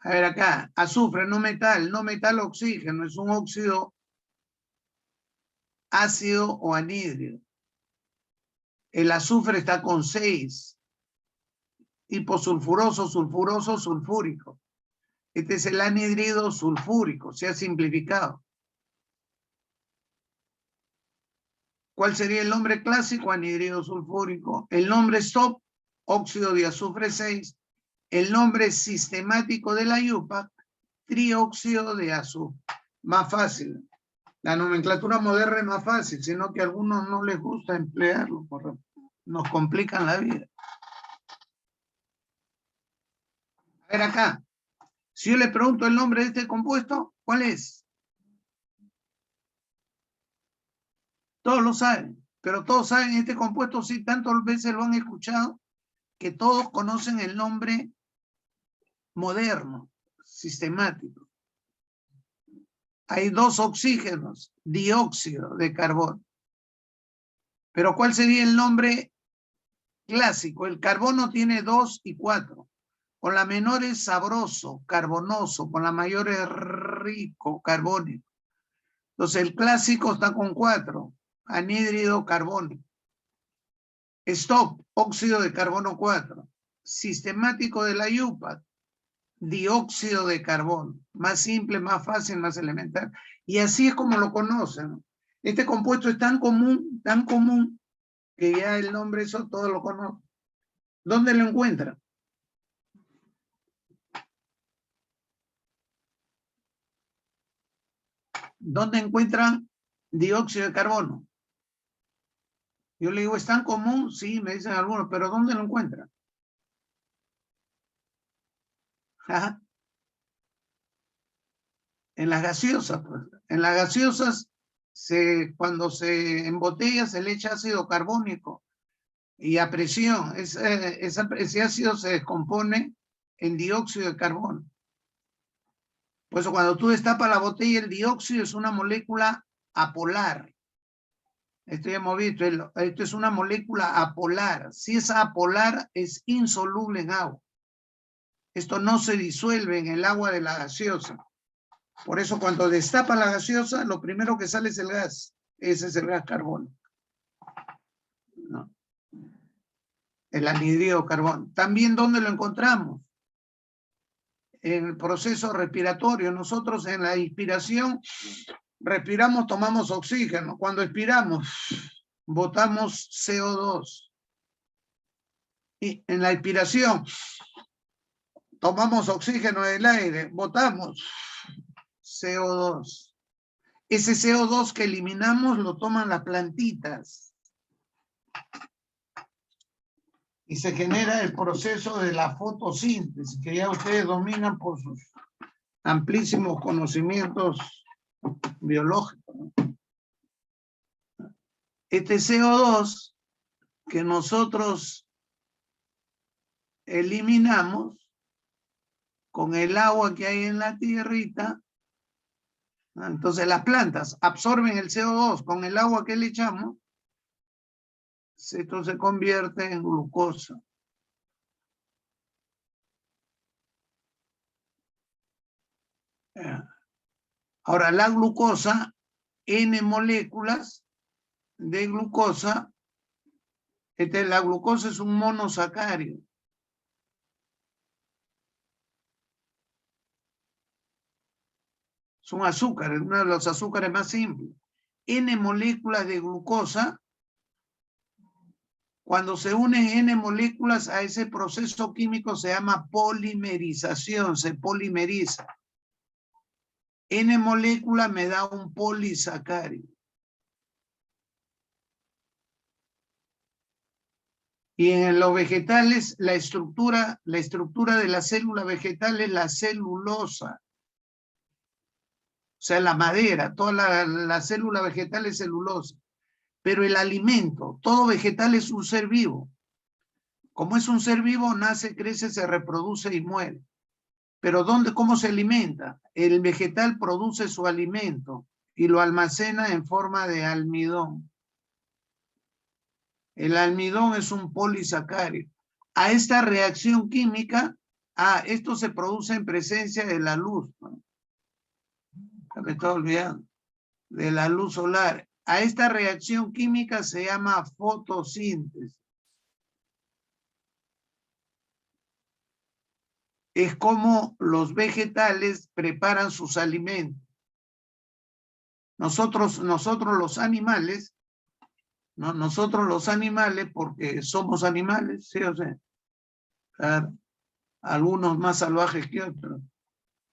A ver acá, azufre, no metal oxígeno, es un óxido ácido o anhídrido. El azufre está con 6. Hiposulfuroso, sulfuroso, sulfúrico. Este es el anhídrido sulfúrico, se ha simplificado. ¿Cuál sería el nombre clásico? Anhídrido sulfúrico. El nombre SOP, óxido de azufre 6. El nombre sistemático de la IUPAC, trióxido de azufre. Más fácil. La nomenclatura moderna es más fácil, sino que a algunos no les gusta emplearlo, porque nos complican la vida. A ver acá. Si yo le pregunto el nombre de este compuesto, ¿cuál es? Todos lo saben, pero todos saben este compuesto, sí, tantas veces lo han escuchado, que todos conocen el nombre moderno, sistemático. Hay 2 oxígenos, dióxido de carbono. Pero ¿cuál sería el nombre clásico? El carbono tiene 2 y 4. Con la menor es sabroso, carbonoso, con la mayor es rico, carbónico. Entonces el clásico está con 4, anhídrido carbónico. Stop, óxido de carbono 4. Sistemático de la IUPAC, dióxido de carbono. Más simple, más fácil, más elemental. Y así es como lo conocen. Este compuesto es tan común, que ya el nombre eso todos lo conocen. ¿Dónde lo encuentran? ¿Dónde encuentran dióxido de carbono? Yo le digo, ¿es tan común? Sí, me dicen algunos, pero ¿dónde lo encuentran? Ajá. En las gaseosas, pues. En las gaseosas, cuando se embotella, se le echa ácido carbónico y a presión. Ese ácido se descompone en dióxido de carbono. Por eso cuando tú destapas la botella, el dióxido es una molécula apolar. Esto ya hemos visto, esto es una molécula apolar. Si es apolar, es insoluble en agua. Esto no se disuelve en el agua de la gaseosa. Por eso cuando destapa la gaseosa, lo primero que sale es el gas. Ese es el gas carbono. ¿No? El anhídrido carbono. También, ¿dónde lo encontramos? En el proceso respiratorio. Nosotros en la inspiración respiramos, tomamos oxígeno. Cuando expiramos, botamos CO2. Y en la expiración, tomamos oxígeno del aire, botamos CO2. Ese CO2 que eliminamos lo toman las plantitas. Y se genera el proceso de la fotosíntesis, que ya ustedes dominan por sus amplísimos conocimientos biológicos, ¿no? Este CO2 que nosotros eliminamos con el agua que hay en la tierrita, ¿no? Entonces las plantas absorben el CO2 con el agua que le echamos, esto se convierte en glucosa. Ahora la glucosa, N moléculas de glucosa, la glucosa es un monosacárido. Es un azúcar, es uno de los azúcares más simples. N moléculas de glucosa, cuando se unen N moléculas a ese proceso químico se llama polimerización, se polimeriza. N molécula me da un polisacárido. Y en los vegetales, la estructura de la célula vegetal es la celulosa. O sea, la madera, toda la célula vegetal es celulosa. Pero el alimento, todo vegetal es un ser vivo. Como es un ser vivo, nace, crece, se reproduce y muere. Pero ¿cómo se alimenta? El vegetal produce su alimento y lo almacena en forma de almidón. El almidón es un polisacárido. A esta reacción química, esto se produce en presencia de la luz, ¿no? Me estoy olvidando, de la luz solar. A esta reacción química se llama fotosíntesis. Es como los vegetales preparan sus alimentos. Nosotros los animales, ¿no? Nosotros los animales, porque somos animales, ¿sí o sea? Claro, algunos más salvajes que otros.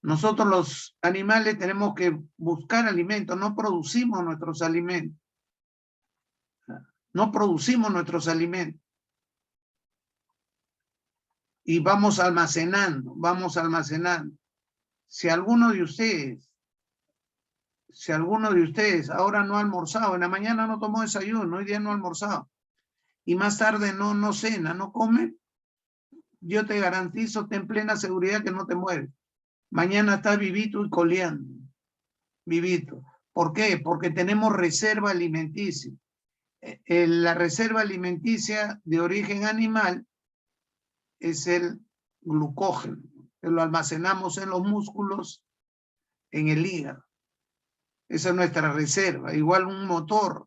Nosotros los animales tenemos que buscar alimentos, no producimos nuestros alimentos. No producimos nuestros alimentos. Y vamos almacenando, vamos almacenando. Si alguno de ustedes ahora no ha almorzado, en la mañana no tomó desayuno, hoy día no ha almorzado, y más tarde no cena, no come, yo te garantizo, ten plena seguridad que no te mueres. Mañana estás vivito y coleando. Vivito. ¿Por qué? Porque tenemos reserva alimenticia. La reserva alimenticia de origen animal es el glucógeno, que lo almacenamos en los músculos, en el hígado. Esa es nuestra reserva. Igual un motor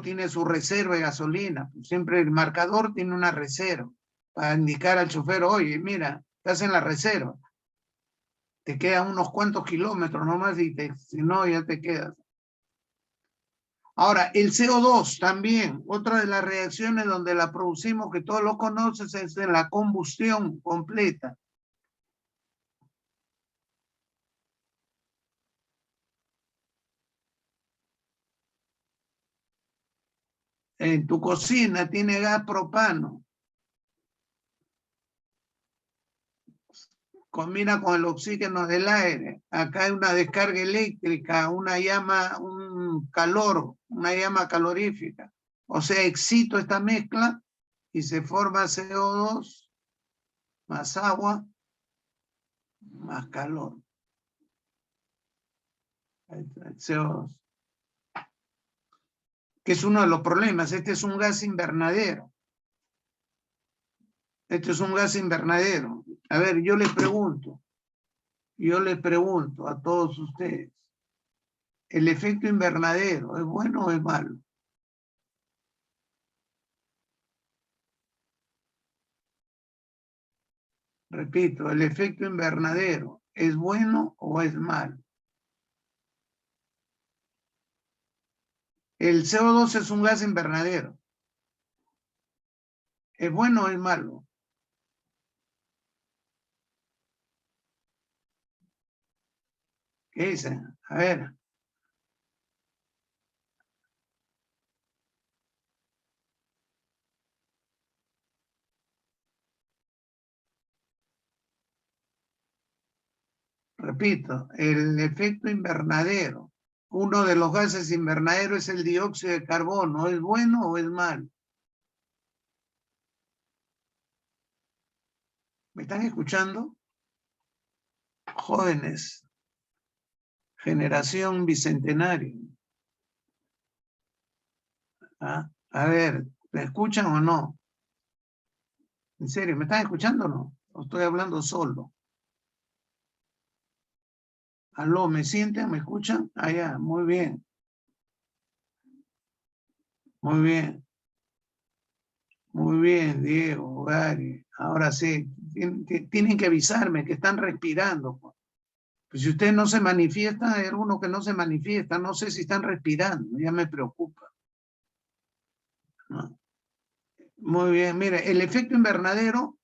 tiene su reserva de gasolina. Siempre el marcador tiene una reserva para indicar al chofer, oye, mira, estás en la reserva. Te quedan unos cuantos kilómetros nomás y si no, ya te quedas. Ahora, el CO2 también, otra de las reacciones donde la producimos, que todos lo conocen, es de la combustión completa. En tu cocina tiene gas propano. Combina con el oxígeno del aire. Acá hay una descarga eléctrica, una llama, un calor, una llama calorífica. O sea, excito esta mezcla y se forma CO2 más agua más calor. CO2. Que es uno de los problemas. Este es un gas invernadero. Este es un gas invernadero. A ver, yo les pregunto a todos ustedes, ¿el efecto invernadero es bueno o es malo? Repito, ¿el efecto invernadero es bueno o es malo? El CO2 es un gas invernadero. ¿Es bueno o es malo? ¿Qué dicen? A ver. Repito, el efecto invernadero. Uno de los gases invernaderos es el dióxido de carbono. ¿Es bueno o es malo? ¿Me están escuchando? Jóvenes, generación bicentenario. ¿Ah? A ver, ¿me escuchan o no? ¿En serio? ¿Me están escuchando o no? ¿O estoy hablando solo? ¿Aló? ¿Me sienten? ¿Me escuchan? Ah, ya, muy bien. Muy bien. Muy bien, Diego, Gary. Ahora sí, tienen que avisarme que están respirando. Pues si usted no se manifiesta, hay algunos que no se manifiesta, no sé si están respirando, ya me preocupa. ¿No? Muy bien, mire, el efecto invernadero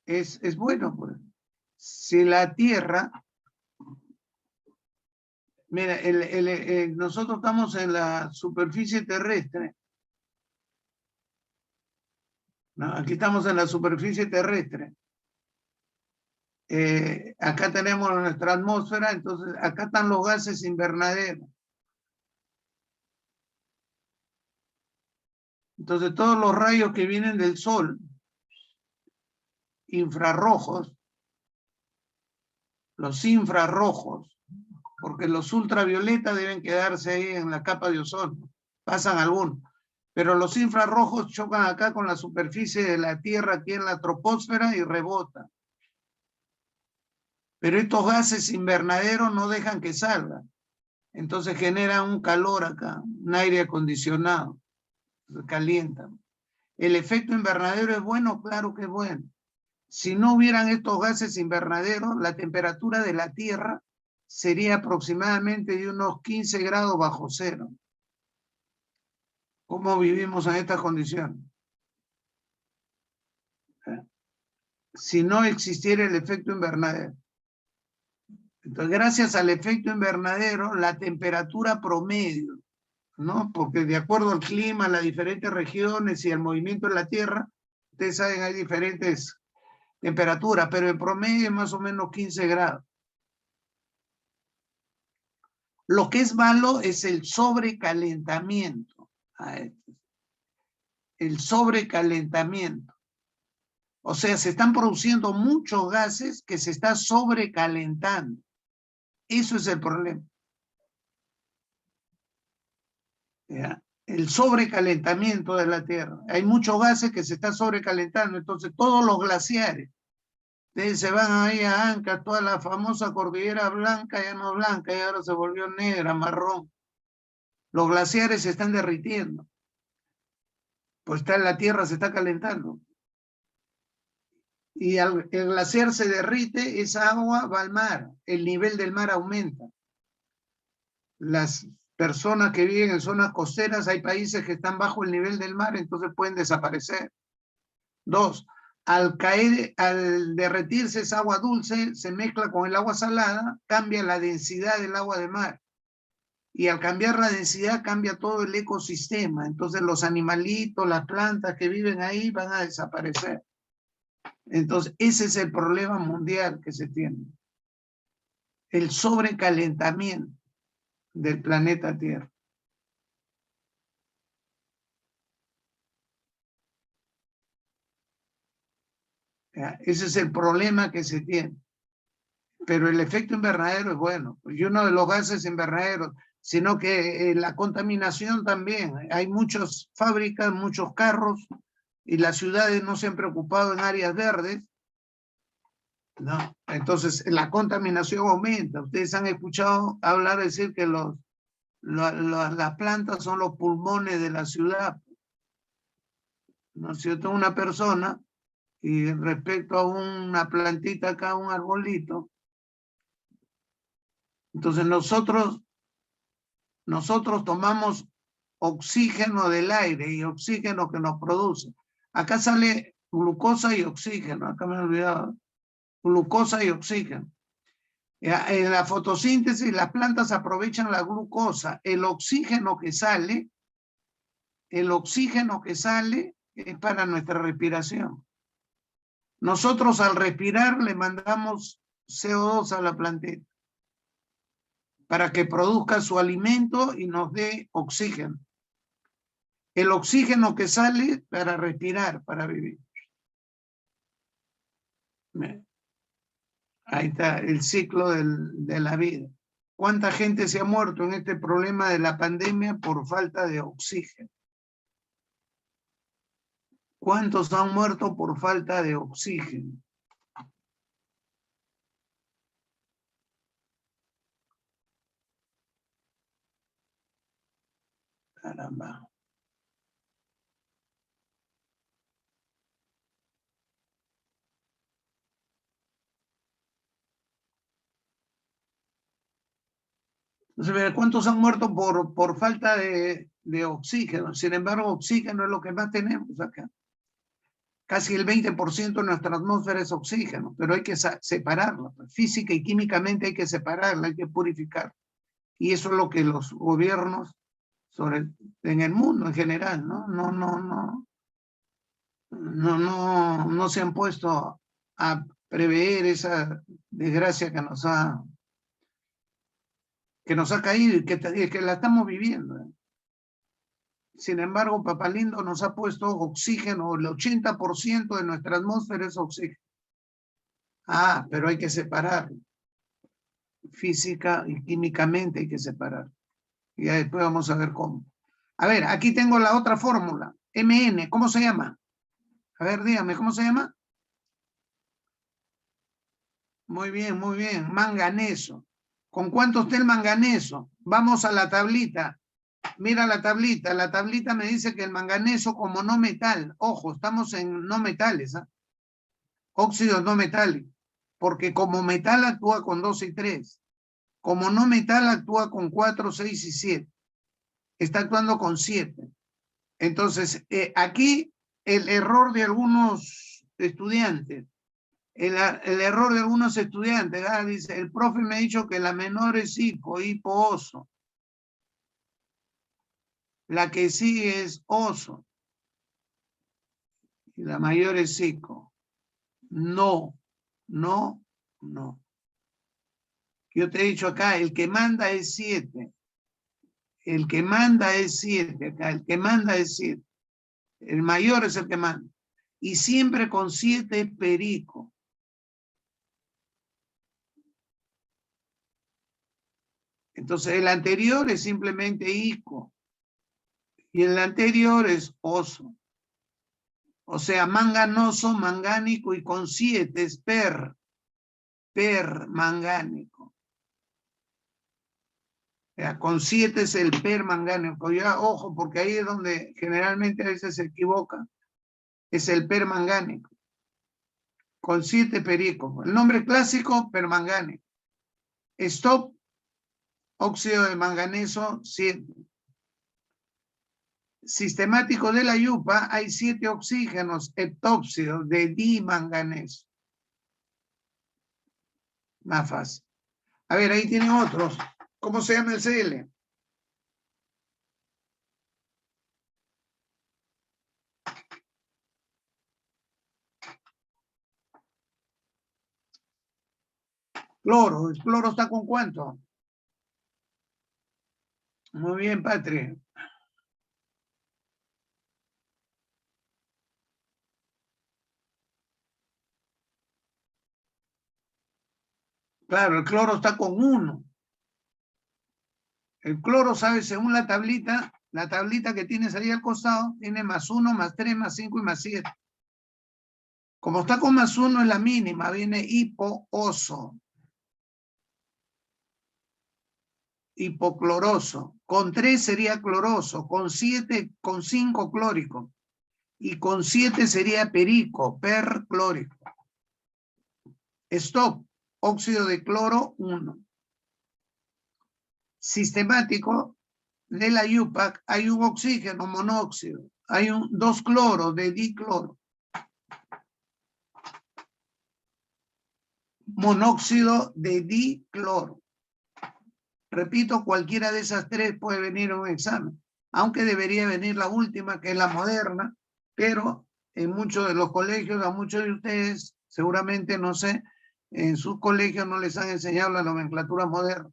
es bueno. Pues. Si la Tierra, mira, nosotros estamos en la superficie terrestre, ¿no? Aquí estamos en la superficie terrestre. Acá tenemos nuestra atmósfera, entonces acá están los gases invernaderos. Entonces todos los rayos que vienen del sol, infrarrojos, los infrarrojos, porque los ultravioletas deben quedarse ahí en la capa de ozono, pasan algunos, pero los infrarrojos chocan acá con la superficie de la Tierra, aquí en la troposfera, y rebotan. Pero estos gases invernaderos no dejan que salgan, entonces generan un calor acá, un aire acondicionado, se calientan. ¿El efecto invernadero es bueno? Claro que es bueno. Si no hubieran estos gases invernaderos, la temperatura de la Tierra sería aproximadamente de unos 15 grados bajo cero. ¿Cómo vivimos en estas condiciones? Si no existiera el efecto invernadero. Entonces, gracias al efecto invernadero, la temperatura promedio, ¿no? Porque de acuerdo al clima, las diferentes regiones y el movimiento de la Tierra, ustedes saben, hay diferentes temperaturas, pero en promedio es más o menos 15 grados. Lo que es malo es el sobrecalentamiento. El sobrecalentamiento. O sea, se están produciendo muchos gases que se está sobrecalentando. Eso es el problema. ¿Ya? El sobrecalentamiento de la Tierra. Hay muchos gases que se están sobrecalentando. Entonces, todos los glaciares, ustedes se van ahí a Anca, toda la famosa cordillera blanca, ya no blanca, y ahora se volvió negra, marrón. Los glaciares se están derritiendo. Pues está en la Tierra, se está calentando. Y el glaciar se derrite, esa agua va al mar, el nivel del mar aumenta. Las personas que viven en zonas costeras, hay países que están bajo el nivel del mar, entonces pueden desaparecer. Dos, al derretirse esa agua dulce, se mezcla con el agua salada, cambia la densidad del agua de mar. Y al cambiar la densidad, cambia todo el ecosistema. Entonces los animalitos, las plantas que viven ahí van a desaparecer. Entonces, ese es el problema mundial que se tiene. El sobrecalentamiento del planeta Tierra. Ese es el problema que se tiene. Pero el efecto invernadero es bueno. Y uno de los gases invernaderos, sino que la contaminación también. Hay muchas fábricas, muchos carros, y las ciudades no se han preocupado en áreas verdes, ¿no? Entonces la contaminación aumenta. Ustedes han escuchado hablar, decir que las plantas son los pulmones de la ciudad, ¿no es cierto? Una persona, y respecto a una plantita acá, un arbolito, entonces nosotros tomamos oxígeno del aire y oxígeno que nos produce. Acá sale glucosa y oxígeno, acá me he olvidado, glucosa y oxígeno. En la fotosíntesis las plantas aprovechan la glucosa, el oxígeno que sale es para nuestra respiración. Nosotros al respirar le mandamos CO2 a la plantita para que produzca su alimento y nos dé oxígeno. El oxígeno que sale para respirar, para vivir. Ahí está el ciclo de la vida. ¿Cuánta gente se ha muerto en este problema de la pandemia por falta de oxígeno? ¿Cuántos han muerto por falta de oxígeno? Caramba. Entonces, ¿cuántos han muerto por falta de oxígeno? Sin embargo, oxígeno es lo que más tenemos acá. Casi el 20% de nuestra atmósfera es oxígeno, pero hay que separarla. Física y químicamente hay que separarla, hay que purificar. Y eso es lo que los gobiernos en el mundo en general, no se han puesto a prever esa desgracia que nos ha caído y que la estamos viviendo. Sin embargo, Papalindo nos ha puesto oxígeno, el 80% de nuestra atmósfera es oxígeno. Ah, pero hay que separar. Física y químicamente hay que separar. Y después vamos a ver cómo. A ver, aquí tengo la otra fórmula. MN, ¿cómo se llama? A ver, dígame, ¿cómo se llama? Muy bien, muy bien. Manganeso. ¿Con cuánto está el manganeso? Vamos a la tablita. Mira la tablita. La tablita me dice que el manganeso como no metal. Ojo, estamos en no metales. ¿Eh? Óxidos no metálicos. Porque como metal actúa con 2 y 3. Como no metal actúa con 4, 6 y 7. Está actuando con 7. Entonces, aquí el error de algunos estudiantes, el error de algunos estudiantes, dice, el profe me ha dicho que la menor es hipo-oso. La que sigue es oso. Y la mayor es psico. No, no, no. Yo te he dicho acá, el que manda es 7. El que manda es 7 acá, el que manda es 7. El mayor es el que manda. Y siempre con 7 es perico. Entonces el anterior es simplemente ico. Y el anterior es oso. O sea, manganoso, mangánico y con 7 es permangánico. O sea, con 7 es el permangánico. Ya, ojo, porque ahí es donde generalmente a veces se equivoca. Es el permangánico. Con 7 perico. El nombre clásico, permangánico. Stop, óxido de manganeso, 7. Sistemático de la yupa hay 7 oxígenos heptóxidos de dimanganeso. Más fácil. A ver, ahí tienen otros. ¿Cómo se llama el Cl? Cloro. ¿El cloro está con cuánto? Muy bien, Patri. Claro, el cloro está con 1. El cloro, ¿sabes? Según la tablita que tienes ahí al costado, tiene +1, +3, +5 y +7. Como está con +1 es la mínima, viene hipooso. Hipocloroso. Con 3 sería cloroso, con 7, con 5 clórico. Y con 7 sería perico, perclórico. Stop, óxido de cloro, 1. Sistemático de la UPAC hay un oxígeno monóxido, hay 2 cloros de dicloro. Monóxido de dicloro. Repito, cualquiera de esas 3 puede venir a un examen, aunque debería venir la última, que es la moderna, pero en muchos de los colegios, a muchos de ustedes, seguramente, no sé, en sus colegios no les han enseñado la nomenclatura moderna.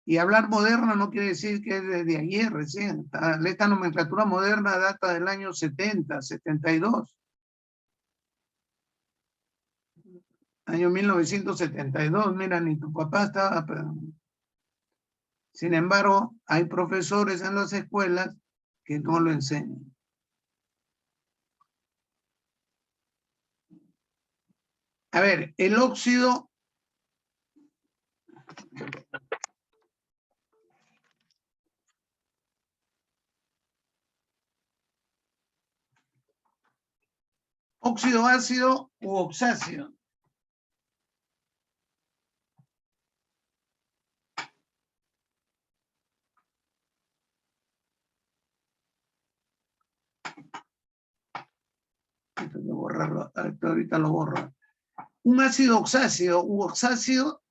Y hablar moderna no quiere decir que es desde ayer recién. Esta nomenclatura moderna data del año 70, 72. Año 1972, mira, ni tu papá estaba. Sin embargo, hay profesores en las escuelas que no lo enseñan. A ver, el óxido óxido ácido u oxácido. Tengo que borrarlo, ahorita lo borro. Un ácido oxácido u oxiácido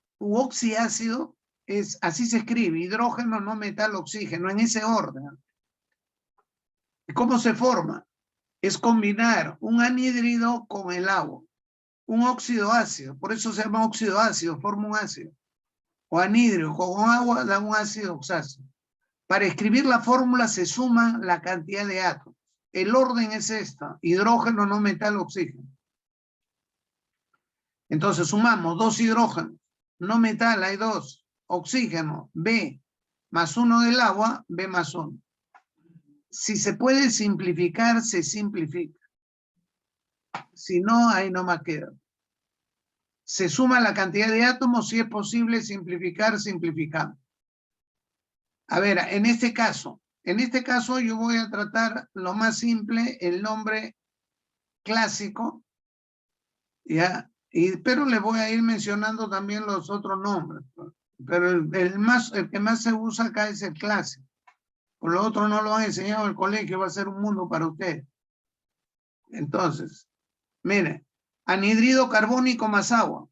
es, así se escribe, hidrógeno, no metal, oxígeno, en ese orden. ¿Cómo se forma? Es combinar un anhídrido con el agua, un óxido ácido, por eso se llama óxido ácido, forma un ácido. O anhídrido con agua da un ácido oxácido. Para escribir la fórmula se suma la cantidad de átomos. El orden es esta, hidrógeno, no metal, oxígeno. Entonces sumamos 2 hidrógenos, no metal, hay 2, oxígeno, B, más 1 del agua, B más 1. Si se puede simplificar, se simplifica. Si no, ahí nomás queda. Se suma la cantidad de átomos, si es posible simplificar, simplificamos. A ver, en este caso yo voy a tratar lo más simple, el nombre clásico, ¿ya? Pero le voy a ir mencionando también los otros nombres. Pero el que más se usa acá es el clásico. Por lo otro no lo han enseñado en el colegio, va a ser un mundo para usted. Entonces, mire, anhidrido carbónico más agua.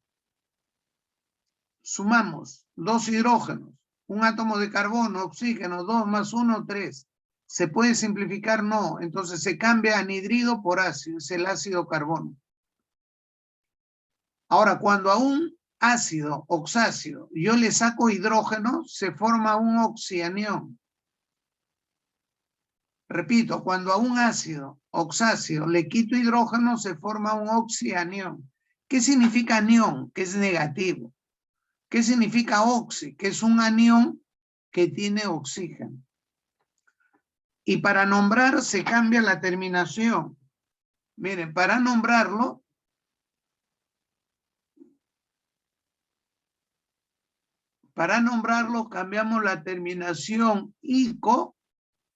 Sumamos 2 hidrógenos, un átomo de carbono, oxígeno, 2 más 1, 3. ¿Se puede simplificar? No. Entonces se cambia anhidrido por ácido, es el ácido carbónico. Ahora, cuando a un ácido oxácido yo le saco hidrógeno, se forma un oxianión. Repito, cuando a un ácido oxácido le quito hidrógeno, se forma un oxianión. ¿Qué significa anión? Que es negativo. ¿Qué significa oxi? Que es un anión que tiene oxígeno. Y para nombrar se cambia la terminación. Miren, para nombrarlo, cambiamos la terminación ico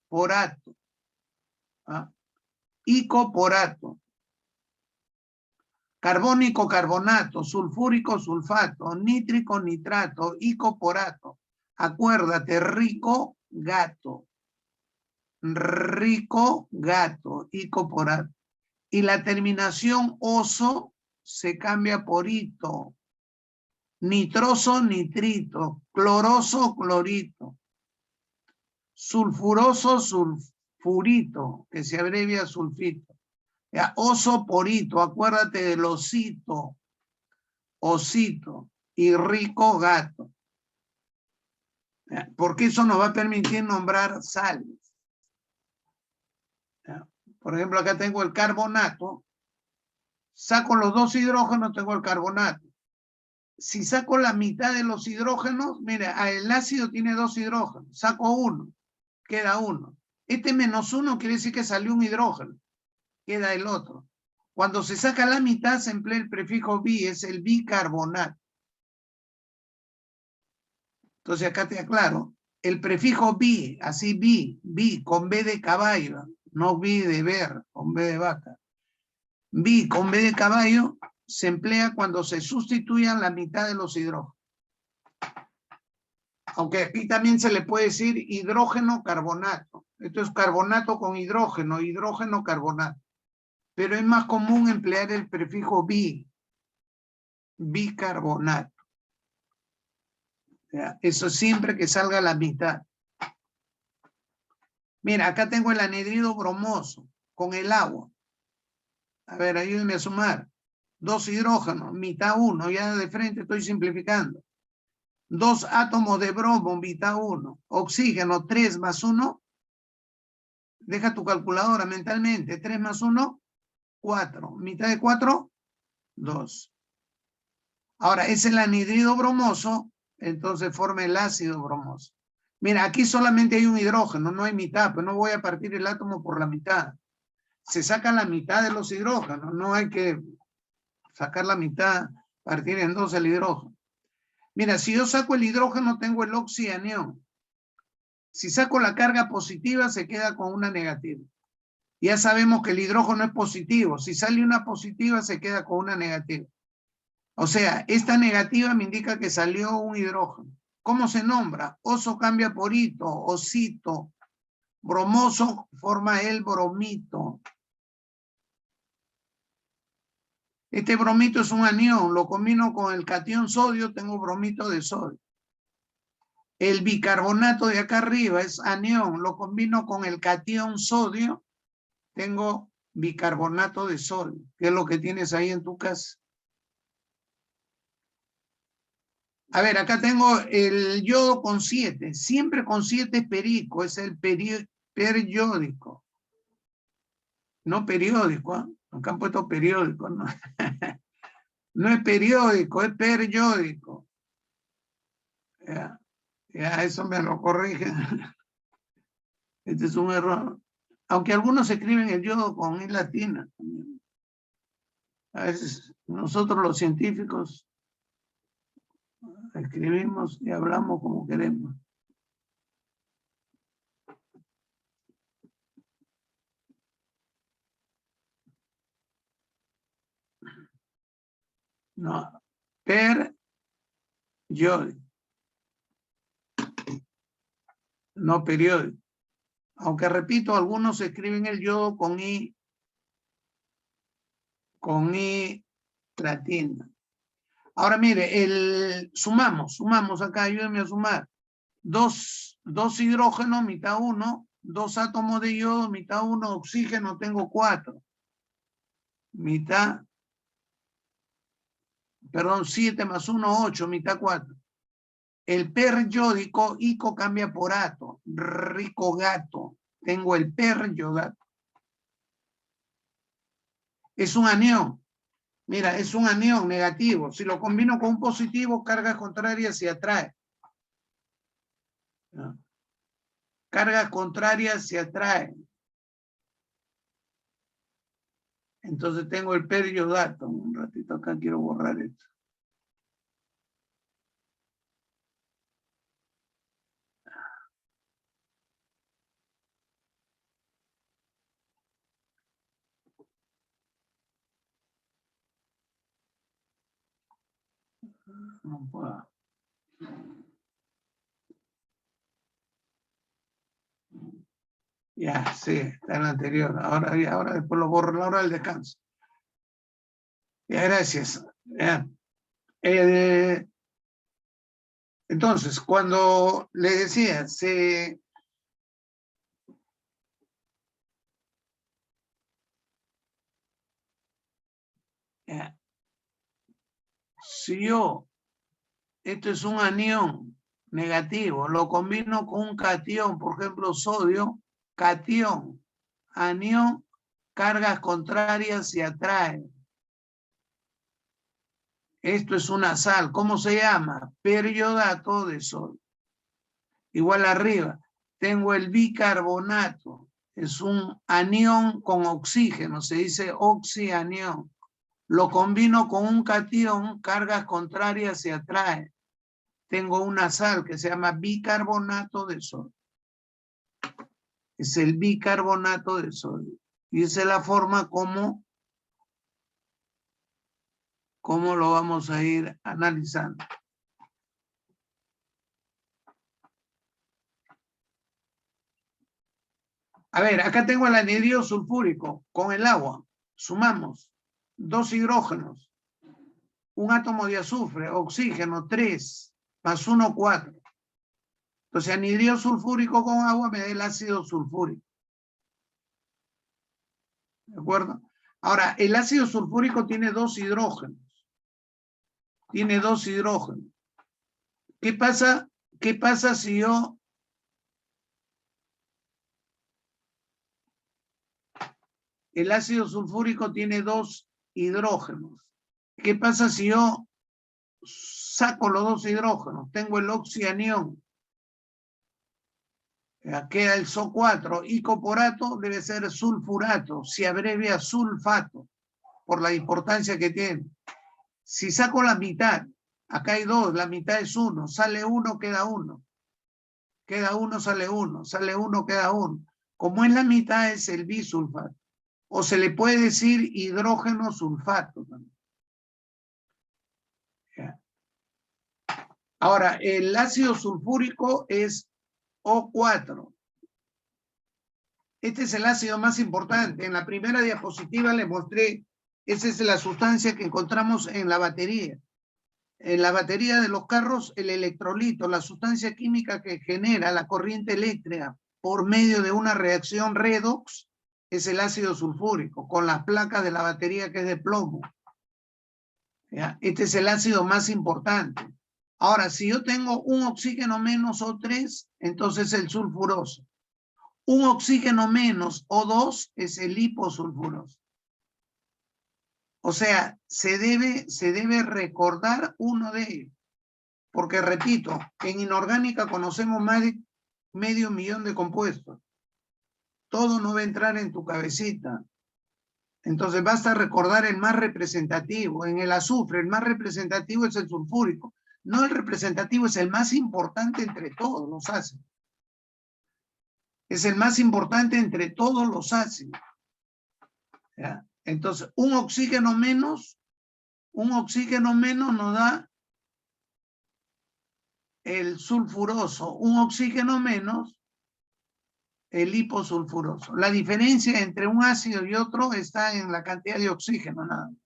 por ato. ¿Ah? Ico por ato. Carbónico, carbonato, sulfúrico, sulfato, nítrico, nitrato, icoporato. Acuérdate, rico, gato. Rico, gato, icoporato. Y la terminación oso se cambia por ito. Nitroso, nitrito. Cloroso, clorito. Sulfuroso, sulfurito, que se abrevia sulfito. Ya, oso, porito, acuérdate del osito, osito, y rico, gato. Ya, porque eso nos va a permitir nombrar sales. Ya, por ejemplo, acá tengo el carbonato. Saco los 2 hidrógenos, tengo el carbonato. Si saco la mitad de los hidrógenos, mira, el ácido tiene 2 hidrógenos. Saco 1, queda 1. Este menos 1 quiere decir que salió un hidrógeno. Queda el otro. Cuando se saca la mitad se emplea el prefijo bi, es el bicarbonato. Entonces acá te aclaro, el prefijo bi, así bi, con B de caballo, no bi de ver, con B de vaca. Bi con B de caballo se emplea cuando se sustituyan la mitad de los hidrógenos. Aunque aquí también se le puede decir hidrógeno carbonato. Esto es carbonato con hidrógeno, hidrógeno carbonato. Pero es más común emplear el prefijo bi, bicarbonato. Eso siempre que salga la mitad. Mira, acá tengo el anhidrido bromoso con el agua. A ver, ayúdenme a sumar. 2 hidrógenos, mitad 1, ya de frente estoy simplificando. 2 átomos de bromo, mitad 1. Oxígeno, 3 más 1. Deja tu calculadora mentalmente. 3 más 1, 4. Mitad de 4, 2. Ahora, es el anhidrido bromoso, entonces forma el ácido bromoso. Mira, aquí solamente hay un hidrógeno, no hay mitad, pero no voy a partir el átomo por la mitad. Se saca la mitad de los hidrógenos, no hay que sacar la mitad, partir en 2 el hidrógeno. Mira, si yo saco el hidrógeno, tengo el oxianión. Si saco la carga positiva, se queda con una negativa. Ya sabemos que el hidrógeno es positivo. Si sale una positiva, se queda con una negativa. O sea, esta negativa me indica que salió un hidrógeno. ¿Cómo se nombra? Oso cambia por ito, osito. Bromoso forma el bromito. Este bromito es un anión, lo combino con el catión sodio, tengo bromito de sodio. El bicarbonato de acá arriba es anión, lo combino con el catión sodio, tengo bicarbonato de sodio, que es lo que tienes ahí en tu casa. A ver, acá tengo el yodo con 7, siempre con 7 es perico, es el periódico. No periódico, ¿eh? Acá han puesto periódico, ¿no? No es periódico, es periódico. Ya, eso me lo corrigen. Este es un error. Aunque algunos escriben el yodo con I latina. A veces nosotros los científicos escribimos y hablamos como queremos. No, periódico. No periódico. Aunque repito, algunos escriben el yodo con I latina. Ahora mire, sumamos acá, ayúdenme a sumar. Dos hidrógenos, mitad 1, 2 átomos de yodo, mitad 1, oxígeno, tengo 4. Mitad, perdón, 7 más 1, 8, mitad 4. El periódico, ico cambia por ato, rico gato. Tengo el peryodato. Es un anión. Mira, es un anión negativo. Si lo combino con un positivo, cargas contrarias se atrae. ¿No? Cargas contrarias se atraen. Entonces tengo el periodato. Un ratito acá quiero borrar esto. No puedo. Ya, sí, está en la anterior. Ahora después lo borro a la hora del descanso. Ya, gracias. Ya. Entonces, cuando le decía, si yo, esto es un anión negativo, lo combino con un catión, por ejemplo, sodio, catión, anión, cargas contrarias se atraen. Esto es una sal, ¿cómo se llama? Periodato de sodio. Igual arriba, tengo el bicarbonato, es un anión con oxígeno, se dice oxianión. Lo combino con un catión, cargas contrarias se atraen. Tengo una sal que se llama bicarbonato de sodio. Es el bicarbonato de sodio. Y esa es la forma como lo vamos a ir analizando. A ver, acá tengo el anhidrido sulfúrico con el agua. Sumamos 2 hidrógenos, un átomo de azufre, oxígeno 3, más 1, 4. Entonces, anhidrido sulfúrico con agua me da el ácido sulfúrico. ¿De acuerdo? Ahora, el ácido sulfúrico tiene 2 hidrógenos. Tiene 2 hidrógenos. ¿Qué pasa si yo el ácido sulfúrico tiene 2 hidrógenos? ¿Qué pasa si yo saco los 2 hidrógenos? Tengo el oxianión. Queda el SO4. Icoporato debe ser sulfurato. Se abrevia sulfato por la importancia que tiene. Si saco la mitad, acá hay 2, la mitad es 1. Sale 1, queda 1. Queda 1, sale 1. Sale 1, queda 1. Como es la mitad, es el bisulfato. O se le puede decir hidrógeno sulfato también. Ahora, el ácido sulfúrico es O4. Este es el ácido más importante. En la primera diapositiva les mostré Esa es la sustancia que encontramos en la batería. En la batería de los carros, el electrolito, la sustancia química que genera la corriente eléctrica por medio de una reacción redox, es el ácido sulfúrico, con las placas de la batería que es de plomo. ¿Ya? Este es el ácido más importante. Ahora, si yo tengo un oxígeno menos O3, entonces el sulfuroso. Un oxígeno menos O2 es el hiposulfuroso. O sea, se debe recordar uno de ellos. Porque, repito, en inorgánica conocemos más de 500.000 de compuestos. Todo no va a entrar en tu cabecita. Entonces basta recordar el más representativo. En el azufre, el más representativo es el sulfúrico. No el representativo, es el más importante entre todos los ácidos. Es el más importante entre todos los ácidos. ¿Ya? Entonces, un oxígeno menos nos da el sulfuroso, un oxígeno menos el hiposulfuroso. La diferencia entre un ácido y otro está en la cantidad de oxígeno, nada más.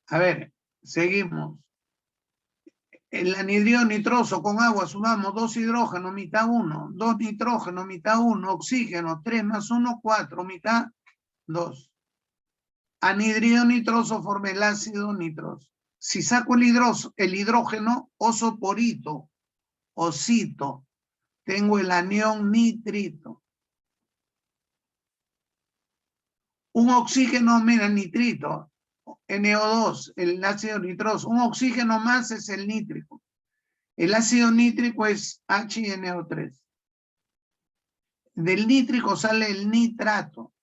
A ver, seguimos. El anhidrido nitroso con agua sumamos 2 hidrógenos, mitad 1, 2 nitrógenos, mitad 1, oxígeno, 3 más 1, 4, mitad 2. Anhidrido nitroso forma el ácido nitroso. Si saco el hidrógeno, oso porito, osito, tengo el anión nitrito. Un oxígeno, mira, nitrito, NO2, el ácido nitroso. Un oxígeno más es el nítrico. El ácido nítrico es HNO3. Del nítrico sale el nitrato.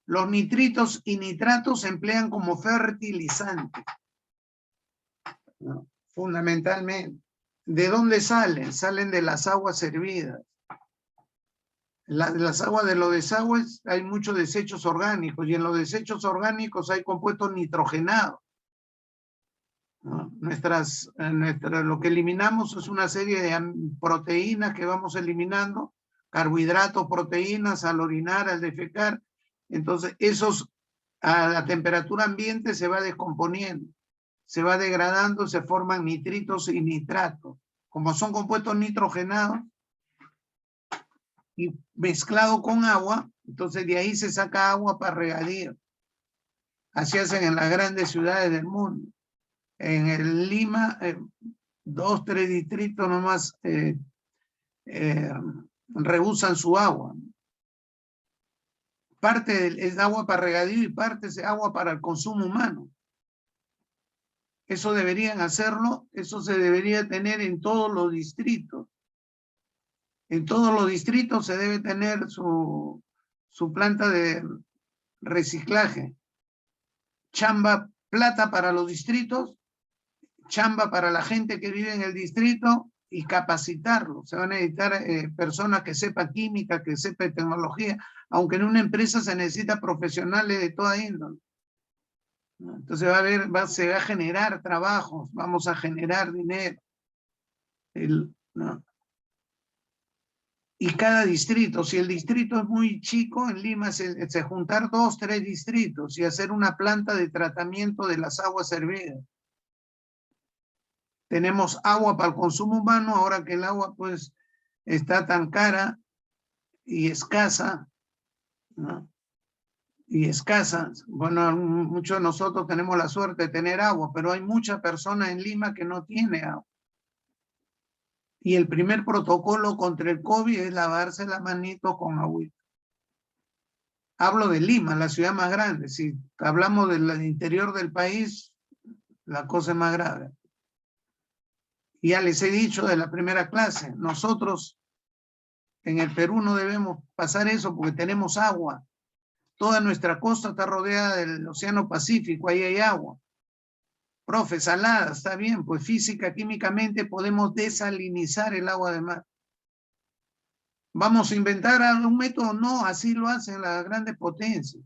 Los nitritos y nitratos se emplean como fertilizantes, ¿no? Fundamentalmente. ¿De dónde salen? Salen de las aguas hervidas. Las aguas de los desagües hay muchos desechos orgánicos, y en los desechos orgánicos hay compuestos nitrogenados, ¿no? Lo que eliminamos es una serie de proteínas que vamos eliminando, carbohidratos, proteínas, al orinar, al defecar. Entonces, esos a la temperatura ambiente se va descomponiendo, se va degradando, se forman nitritos y nitratos. Como son compuestos nitrogenados y mezclado con agua, entonces de ahí se saca agua para regadío. Así hacen en las grandes ciudades del mundo. En el Lima, 2, 3 distritos nomás rehusan su agua. Parte es agua para regadío y parte es agua para el consumo humano. Eso deberían hacerlo, eso se debería tener en todos los distritos. En todos los distritos se debe tener su planta de reciclaje. Chamba, plata para los distritos, chamba para la gente que vive en el distrito y capacitarlo. Se van a necesitar personas que sepan química, que sepan tecnología, aunque en una empresa se necesita profesionales de toda índole. Entonces se va a generar trabajos, vamos a generar dinero. ¿No? Y cada distrito, si el distrito es muy chico, en Lima se juntar 2, 3 distritos y hacer una planta de tratamiento de las aguas hervidas. Tenemos agua para el consumo humano, ahora que el agua pues está tan cara y escasa, ¿no? Y escasa. Bueno, muchos de nosotros tenemos la suerte de tener agua, pero hay muchas personas en Lima que no tienen agua. Y el primer protocolo contra el COVID es lavarse la manito con agüita. Hablo de Lima, la ciudad más grande. Si hablamos del interior del país, la cosa es más grave. Y ya les he dicho de la primera clase, nosotros en el Perú no debemos pasar eso porque tenemos agua. Toda nuestra costa está rodeada del Océano Pacífico, ahí hay agua. Profe, salada, está bien, pues física, químicamente podemos desalinizar el agua de mar. ¿Vamos a inventar algún método? No, así lo hacen las grandes potencias.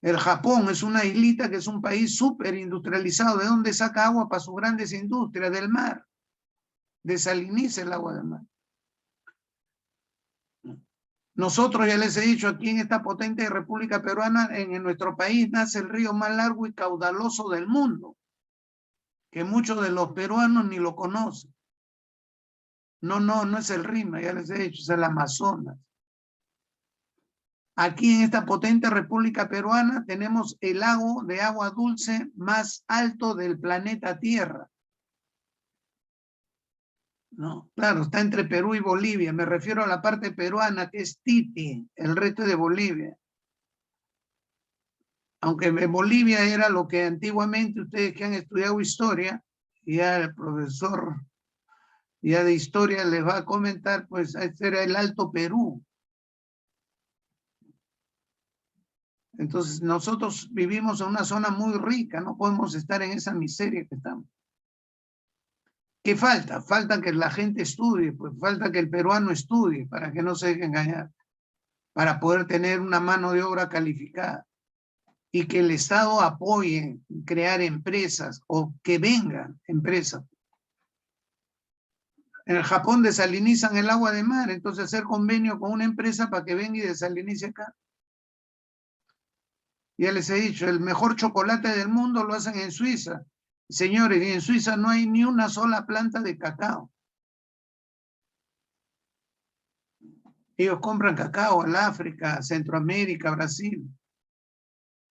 El Japón es una islita que es un país súper industrializado. ¿De dónde saca agua para sus grandes industrias? Del mar. Desaliniza el agua del mar. Nosotros, ya les he dicho, aquí en esta potente República Peruana, en nuestro país nace el río más largo y caudaloso del mundo, que muchos de los peruanos ni lo conocen. No es el Rímac, ya les he dicho, es el Amazonas. Aquí en esta potente República Peruana tenemos el lago de agua dulce más alto del planeta Tierra. No, claro, está entre Perú y Bolivia. Me refiero a la parte peruana, que es Titi, el resto de Bolivia. Aunque en Bolivia era lo que antiguamente ustedes que han estudiado historia, ya el profesor ya de historia les va a comentar, pues este era el Alto Perú. Entonces nosotros vivimos en una zona muy rica, no podemos estar en esa miseria que estamos. ¿Qué falta? Falta que la gente estudie, pues falta que el peruano estudie para que no se deje engañar, para poder tener una mano de obra calificada y que el Estado apoye crear empresas o que vengan empresas. En el Japón desalinizan el agua de mar, entonces hacer convenio con una empresa para que venga y desalinice acá. Ya les he dicho, el mejor chocolate del mundo lo hacen en Suiza. Señores, y en Suiza no hay ni una sola planta de cacao. Ellos compran cacao al África, Centroamérica, Brasil.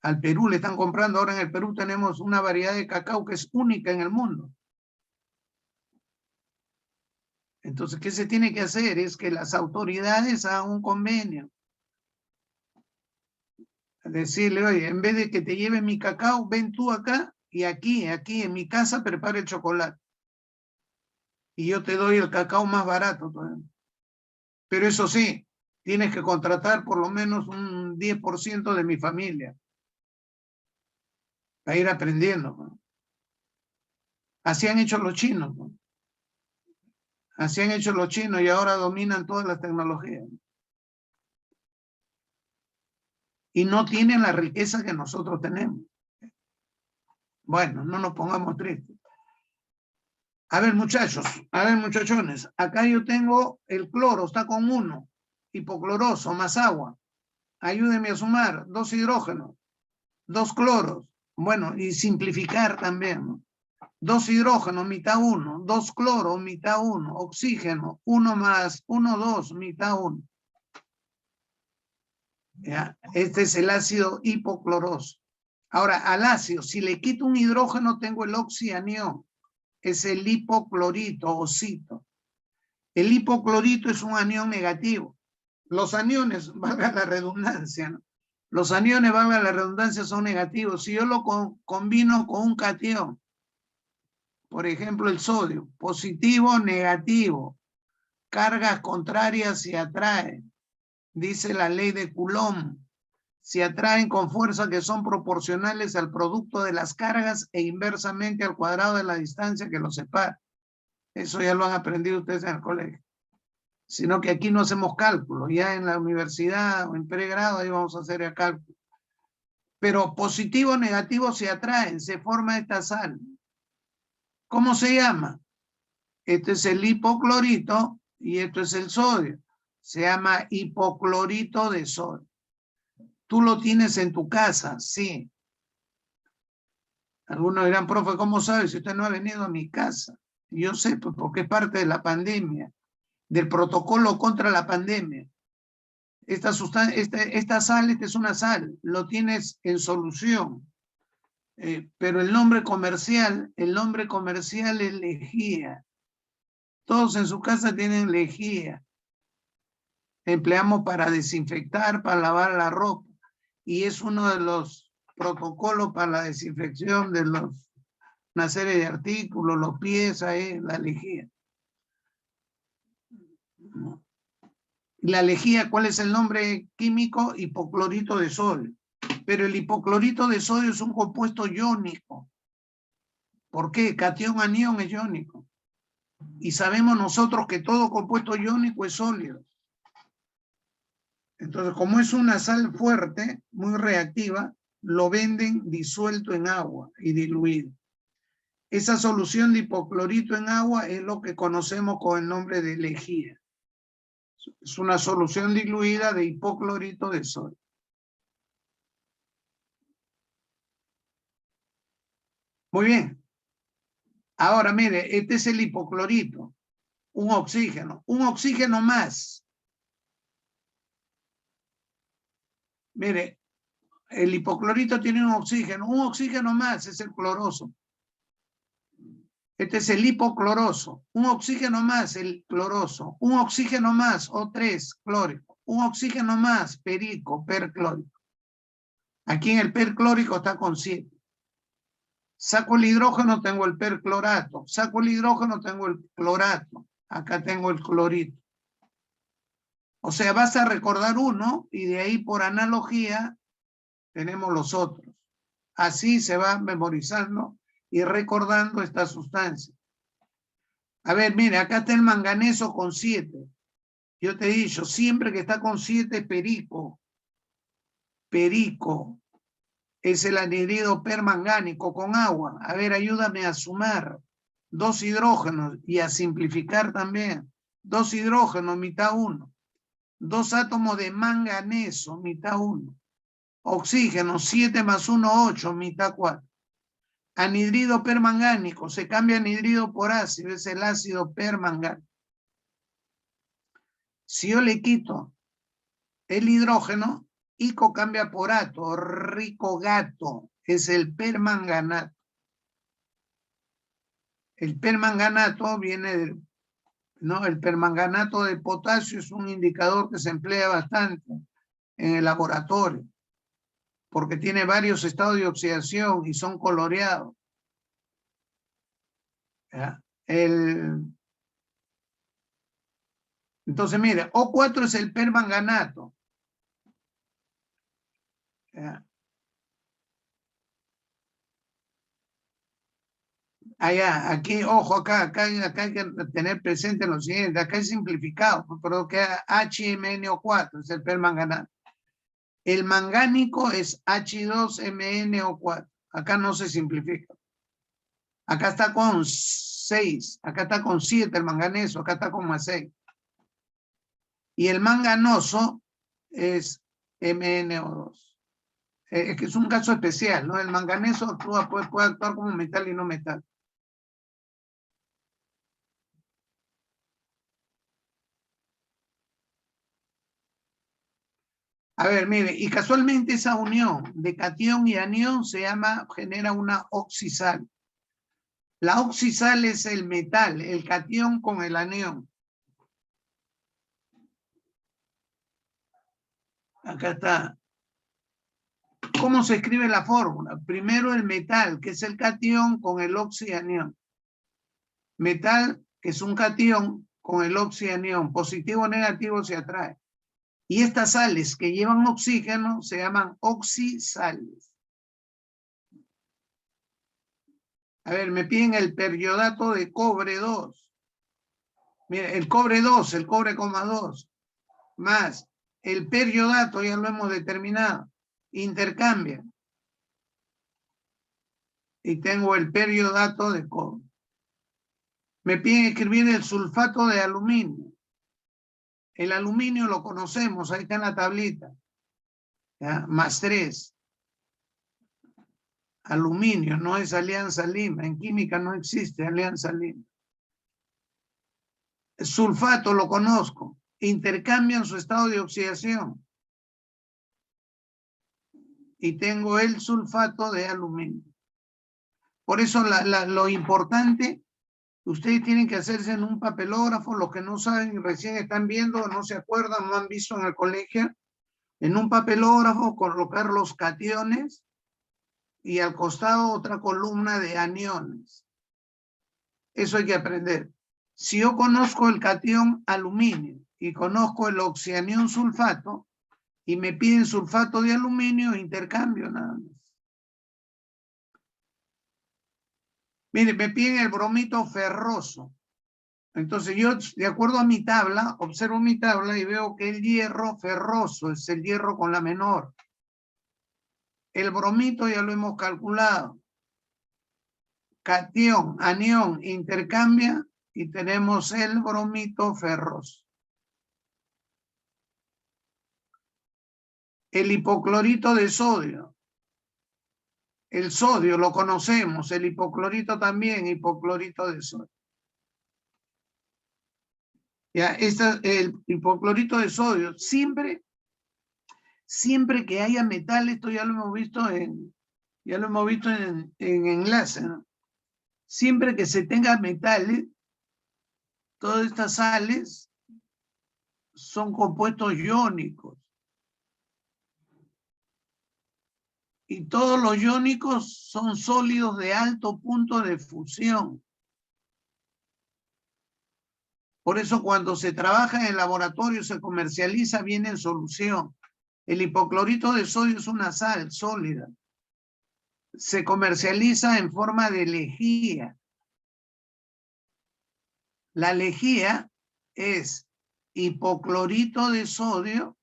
Al Perú le están comprando. Ahora en el Perú tenemos una variedad de cacao que es única en el mundo. Entonces, ¿qué se tiene que hacer? Es que las autoridades hagan un convenio. Decirle, oye, en vez de que te lleve mi cacao, ven tú acá y aquí en mi casa prepara el chocolate. Y yo te doy el cacao más barato todavía. Pero eso sí, tienes que contratar por lo menos un 10% de mi familia. Para ir aprendiendo, ¿no? Así han hecho los chinos, ¿no? Así han hecho los chinos y ahora dominan todas las tecnologías. Y no tienen la riqueza que nosotros tenemos. Bueno, no nos pongamos tristes. A ver, muchachos, a ver, muchachones, acá yo tengo el cloro, está con 1, hipocloroso, más agua. Ayúdenme a sumar, 2 hidrógenos, 2 cloros. Bueno, y simplificar también, ¿no? 2 hidrógenos, mitad 1, 2 cloros, mitad 1, oxígeno, 1 más 1, 2, mitad 1. ¿Ya? Este es el ácido hipocloroso. Ahora, al ácido, si le quito un hidrógeno, tengo el oxianión. Es el hipoclorito o cito. El hipoclorito es un anión negativo. Los aniones, valga la redundancia, ¿no? Los aniones, valga la redundancia, son negativos. Si yo lo combino con un catión, por ejemplo el sodio, positivo, negativo, cargas contrarias se atraen. Dice la ley de Coulomb. Se atraen con fuerza que son proporcionales al producto de las cargas e inversamente al cuadrado de la distancia que los separa. Eso ya lo han aprendido ustedes en el colegio. Sino que aquí no hacemos cálculos. Ya en la universidad o en pregrado ahí vamos a hacer el cálculo. Pero positivo o negativo se atraen, se forma esta sal. ¿Cómo se llama? Este es el hipoclorito y esto es el sodio. Se llama hipoclorito de sodio. ¿Tú lo tienes en tu casa? Sí. Algunos dirán, profe, ¿cómo sabes si usted no ha venido a mi casa? Y yo sé, pues, porque es parte de la pandemia, del protocolo contra la pandemia. Esta sal, esta es una sal, lo tienes en solución. Pero el nombre comercial es lejía. Todos en su casa tienen lejía. Empleamos para desinfectar, para lavar la ropa. Y es uno de los protocolos para la desinfección de una serie de artículos, los pies, ahí, la lejía. La lejía, ¿cuál es el nombre químico? Hipoclorito de sodio. Pero el hipoclorito de sodio es un compuesto iónico. ¿Por qué? Catión anión es iónico. Y sabemos nosotros que todo compuesto iónico es sólido. Entonces, como es una sal fuerte, muy reactiva, lo venden disuelto en agua y diluido. Esa solución de hipoclorito en agua es lo que conocemos con el nombre de lejía. Es una solución diluida de hipoclorito de sodio. Muy bien. Ahora, mire, este es el hipoclorito. Un oxígeno más. Mire, el hipoclorito tiene un oxígeno más es el cloroso. Este es el hipocloroso. Un oxígeno más, el cloroso. Un oxígeno más, O3, clórico. Un oxígeno más, perico, perclórico. Aquí en el perclórico está con 7. Saco el hidrógeno, tengo el perclorato. Saco el hidrógeno, tengo el clorato. Acá tengo el clorito. O sea, vas a recordar uno y de ahí por analogía tenemos los otros. Así se va memorizando y recordando esta sustancia. A ver, mire, acá está el manganeso con 7. Yo te he dicho, siempre que está con 7, perico. Perico es el anhidrido permangánico con agua. A ver, ayúdame a sumar 2 hidrógenos y a simplificar también. 2 hidrógenos, mitad 1. 2 átomos de manganeso, mitad 1. Oxígeno, 7 más 1, 8, mitad 4. Anhidrido permangánico, se cambia anhidrido por ácido, es el ácido permangánico. Si yo le quito el hidrógeno, ico cambia por ato, rico gato, es el permanganato. El permanganato viene del, ¿no? El permanganato de potasio es un indicador que se emplea bastante en el laboratorio, porque tiene varios estados de oxidación y son coloreados. ¿Ya? Entonces, mire, O4 es el permanganato. ¿Ya? Allá, aquí, ojo, acá hay que tener presente lo siguiente, acá es simplificado, pero que HMNO4 es el permanganato. El mangánico es H2MnO4, acá no se simplifica. Acá está con 6, acá está con 7 el manganeso, acá está con más 6. Y el manganoso es MnO2. Es que es un caso especial, ¿no? El manganeso actúa, puede actuar como metal y no metal. A ver, mire, y casualmente esa unión de catión y anión genera una oxisal. La oxisal es el metal, el catión con el anión. Acá está. ¿Cómo se escribe la fórmula? Primero el metal, que es el catión con el oxianión. Metal, que es un catión con el oxianión. Positivo o negativo se atrae. Y estas sales que llevan oxígeno se llaman oxisales. A ver, me piden el periodato de cobre 2. Mira, el cobre 2, el cobre coma 2, más el periodato, ya lo hemos determinado, intercambia. Y tengo el periodato de cobre. Me piden escribir el sulfato de aluminio. El aluminio lo conocemos, ahí está en la tablita. ¿Ya? Más 3. Aluminio, no es alianza Lima. En química no existe alianza Lima. El sulfato lo conozco. Intercambian su estado de oxidación. Y tengo el sulfato de aluminio. Por eso lo importante, ustedes tienen que hacerse en un papelógrafo, los que no saben y recién están viendo, no se acuerdan, no han visto en el colegio, en un papelógrafo colocar los cationes y al costado otra columna de aniones. Eso hay que aprender. Si yo conozco el catión aluminio y conozco el oxianión sulfato y me piden sulfato de aluminio, intercambio nada más. Mire, me piden el bromito ferroso. Entonces yo, de acuerdo a mi tabla, observo mi tabla y veo que el hierro ferroso es el hierro con la menor. El bromito ya lo hemos calculado. Catión, anión, intercambia y tenemos el bromito ferroso. El hipoclorito de sodio. El sodio lo conocemos, el hipoclorito también, hipoclorito de sodio. Ya, el hipoclorito de sodio, siempre que haya metal, esto ya lo hemos visto en enlace, ¿no? Siempre que se tenga metales, todas estas sales son compuestos iónicos. Y todos los iónicos son sólidos de alto punto de fusión. Por eso cuando se trabaja en el laboratorio, se comercializa, viene en solución. El hipoclorito de sodio es una sal sólida. Se comercializa en forma de lejía. La lejía es hipoclorito de sodio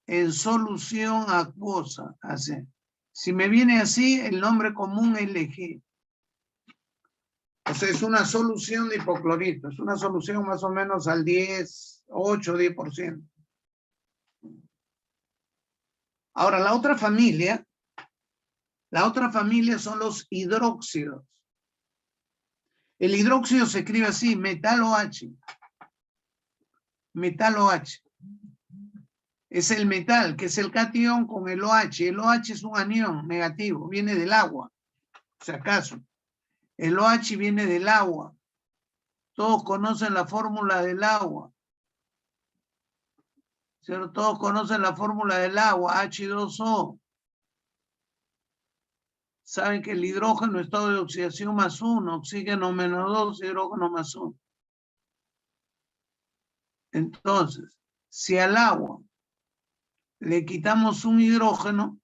en solución acuosa. Así. Si me viene así, el nombre común es lejía. O sea, es una solución de hipoclorito. Es una solución más o menos al 10% Ahora, la otra familia son los hidróxidos. El hidróxido se escribe así, metal OH. Metal OH. Es el metal, que es el catión con el OH. El OH es un anión negativo, viene del agua, si acaso. El OH viene del agua. Todos conocen la fórmula del agua. ¿Cierto? Todos conocen la fórmula del agua, H2O. Saben que el hidrógeno, estado de oxidación +1, oxígeno -2, hidrógeno +1. Entonces, si al agua le quitamos un hidrógeno,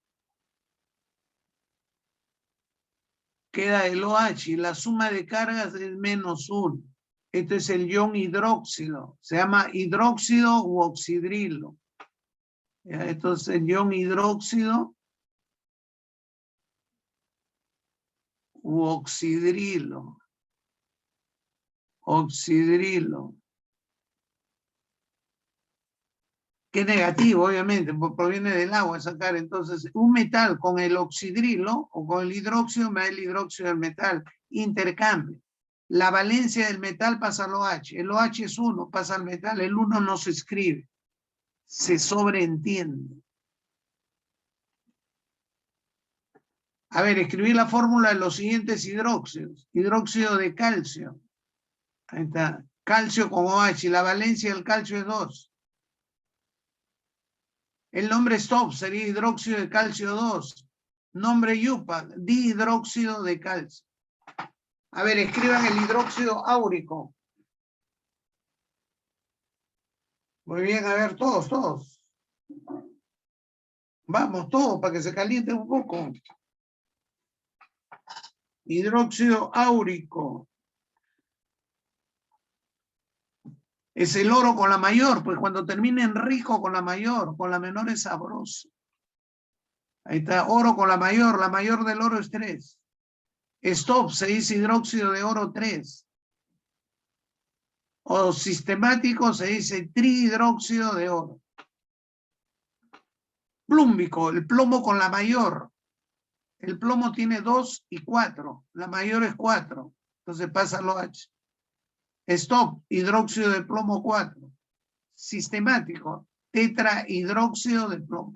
queda el OH y la suma de cargas es -1. Este es el ion hidróxido. Se llama hidróxido u oxidrilo. Esto es el ion hidróxido u oxidrilo. Oxidrilo. Que es negativo, obviamente, proviene del agua sacar. Entonces, un metal con el oxidrilo o con el hidróxido me da el hidróxido del metal. Intercambio. La valencia del metal pasa al OH. El OH es 1, pasa al metal. El 1 no se escribe. Se sobreentiende. A ver, escribir la fórmula de los siguientes hidróxidos. Hidróxido de calcio. Ahí está. Calcio con OH. La valencia del calcio es 2. El nombre stop sería hidróxido de calcio 2. Nombre IUPAC, dihidróxido de calcio. A ver, escriban el hidróxido áurico. Muy bien, a ver, todos. Vamos, todos, para que se caliente un poco. Hidróxido áurico. Es el oro con la mayor, pues cuando termine en rico con la mayor, con la menor es sabroso. Ahí está, oro con la mayor del oro es 3. Stop se dice hidróxido de oro 3. O sistemático se dice trihidróxido de oro. Plúmbico, el plomo con la mayor. El plomo tiene 2 y 4, la mayor es 4, entonces pasa al OH. Stop, hidróxido de plomo 4. Sistemático, tetrahidróxido de plomo.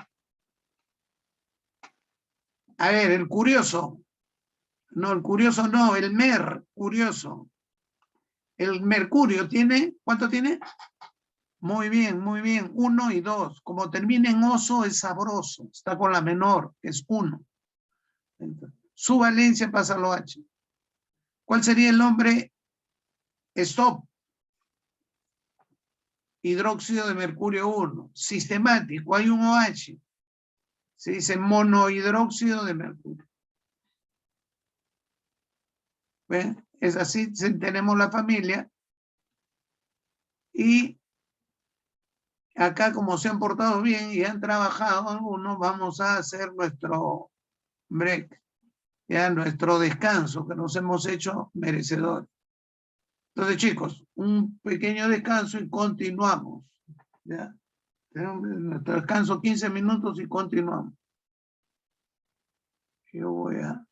A ver, el curioso. No, el curioso no, el curioso. El mercurio tiene, ¿cuánto tiene? Muy bien, 1 y 2. Como termina en oso es sabroso, está con la menor, que es 1. Su valencia pasa al OH. ¿Cuál sería el nombre? Stop. Hidróxido de mercurio 1. Sistemático, hay un OH. Se dice monohidróxido de mercurio. ¿Ven? Es así, tenemos la familia. Y acá, como se han portado bien y han trabajado algunos, vamos a hacer nuestro break. Ya nuestro descanso, que nos hemos hecho merecedores. Entonces, chicos, un pequeño descanso y continuamos. ¿Ya? Descanso 15 minutos y continuamos. Yo voy a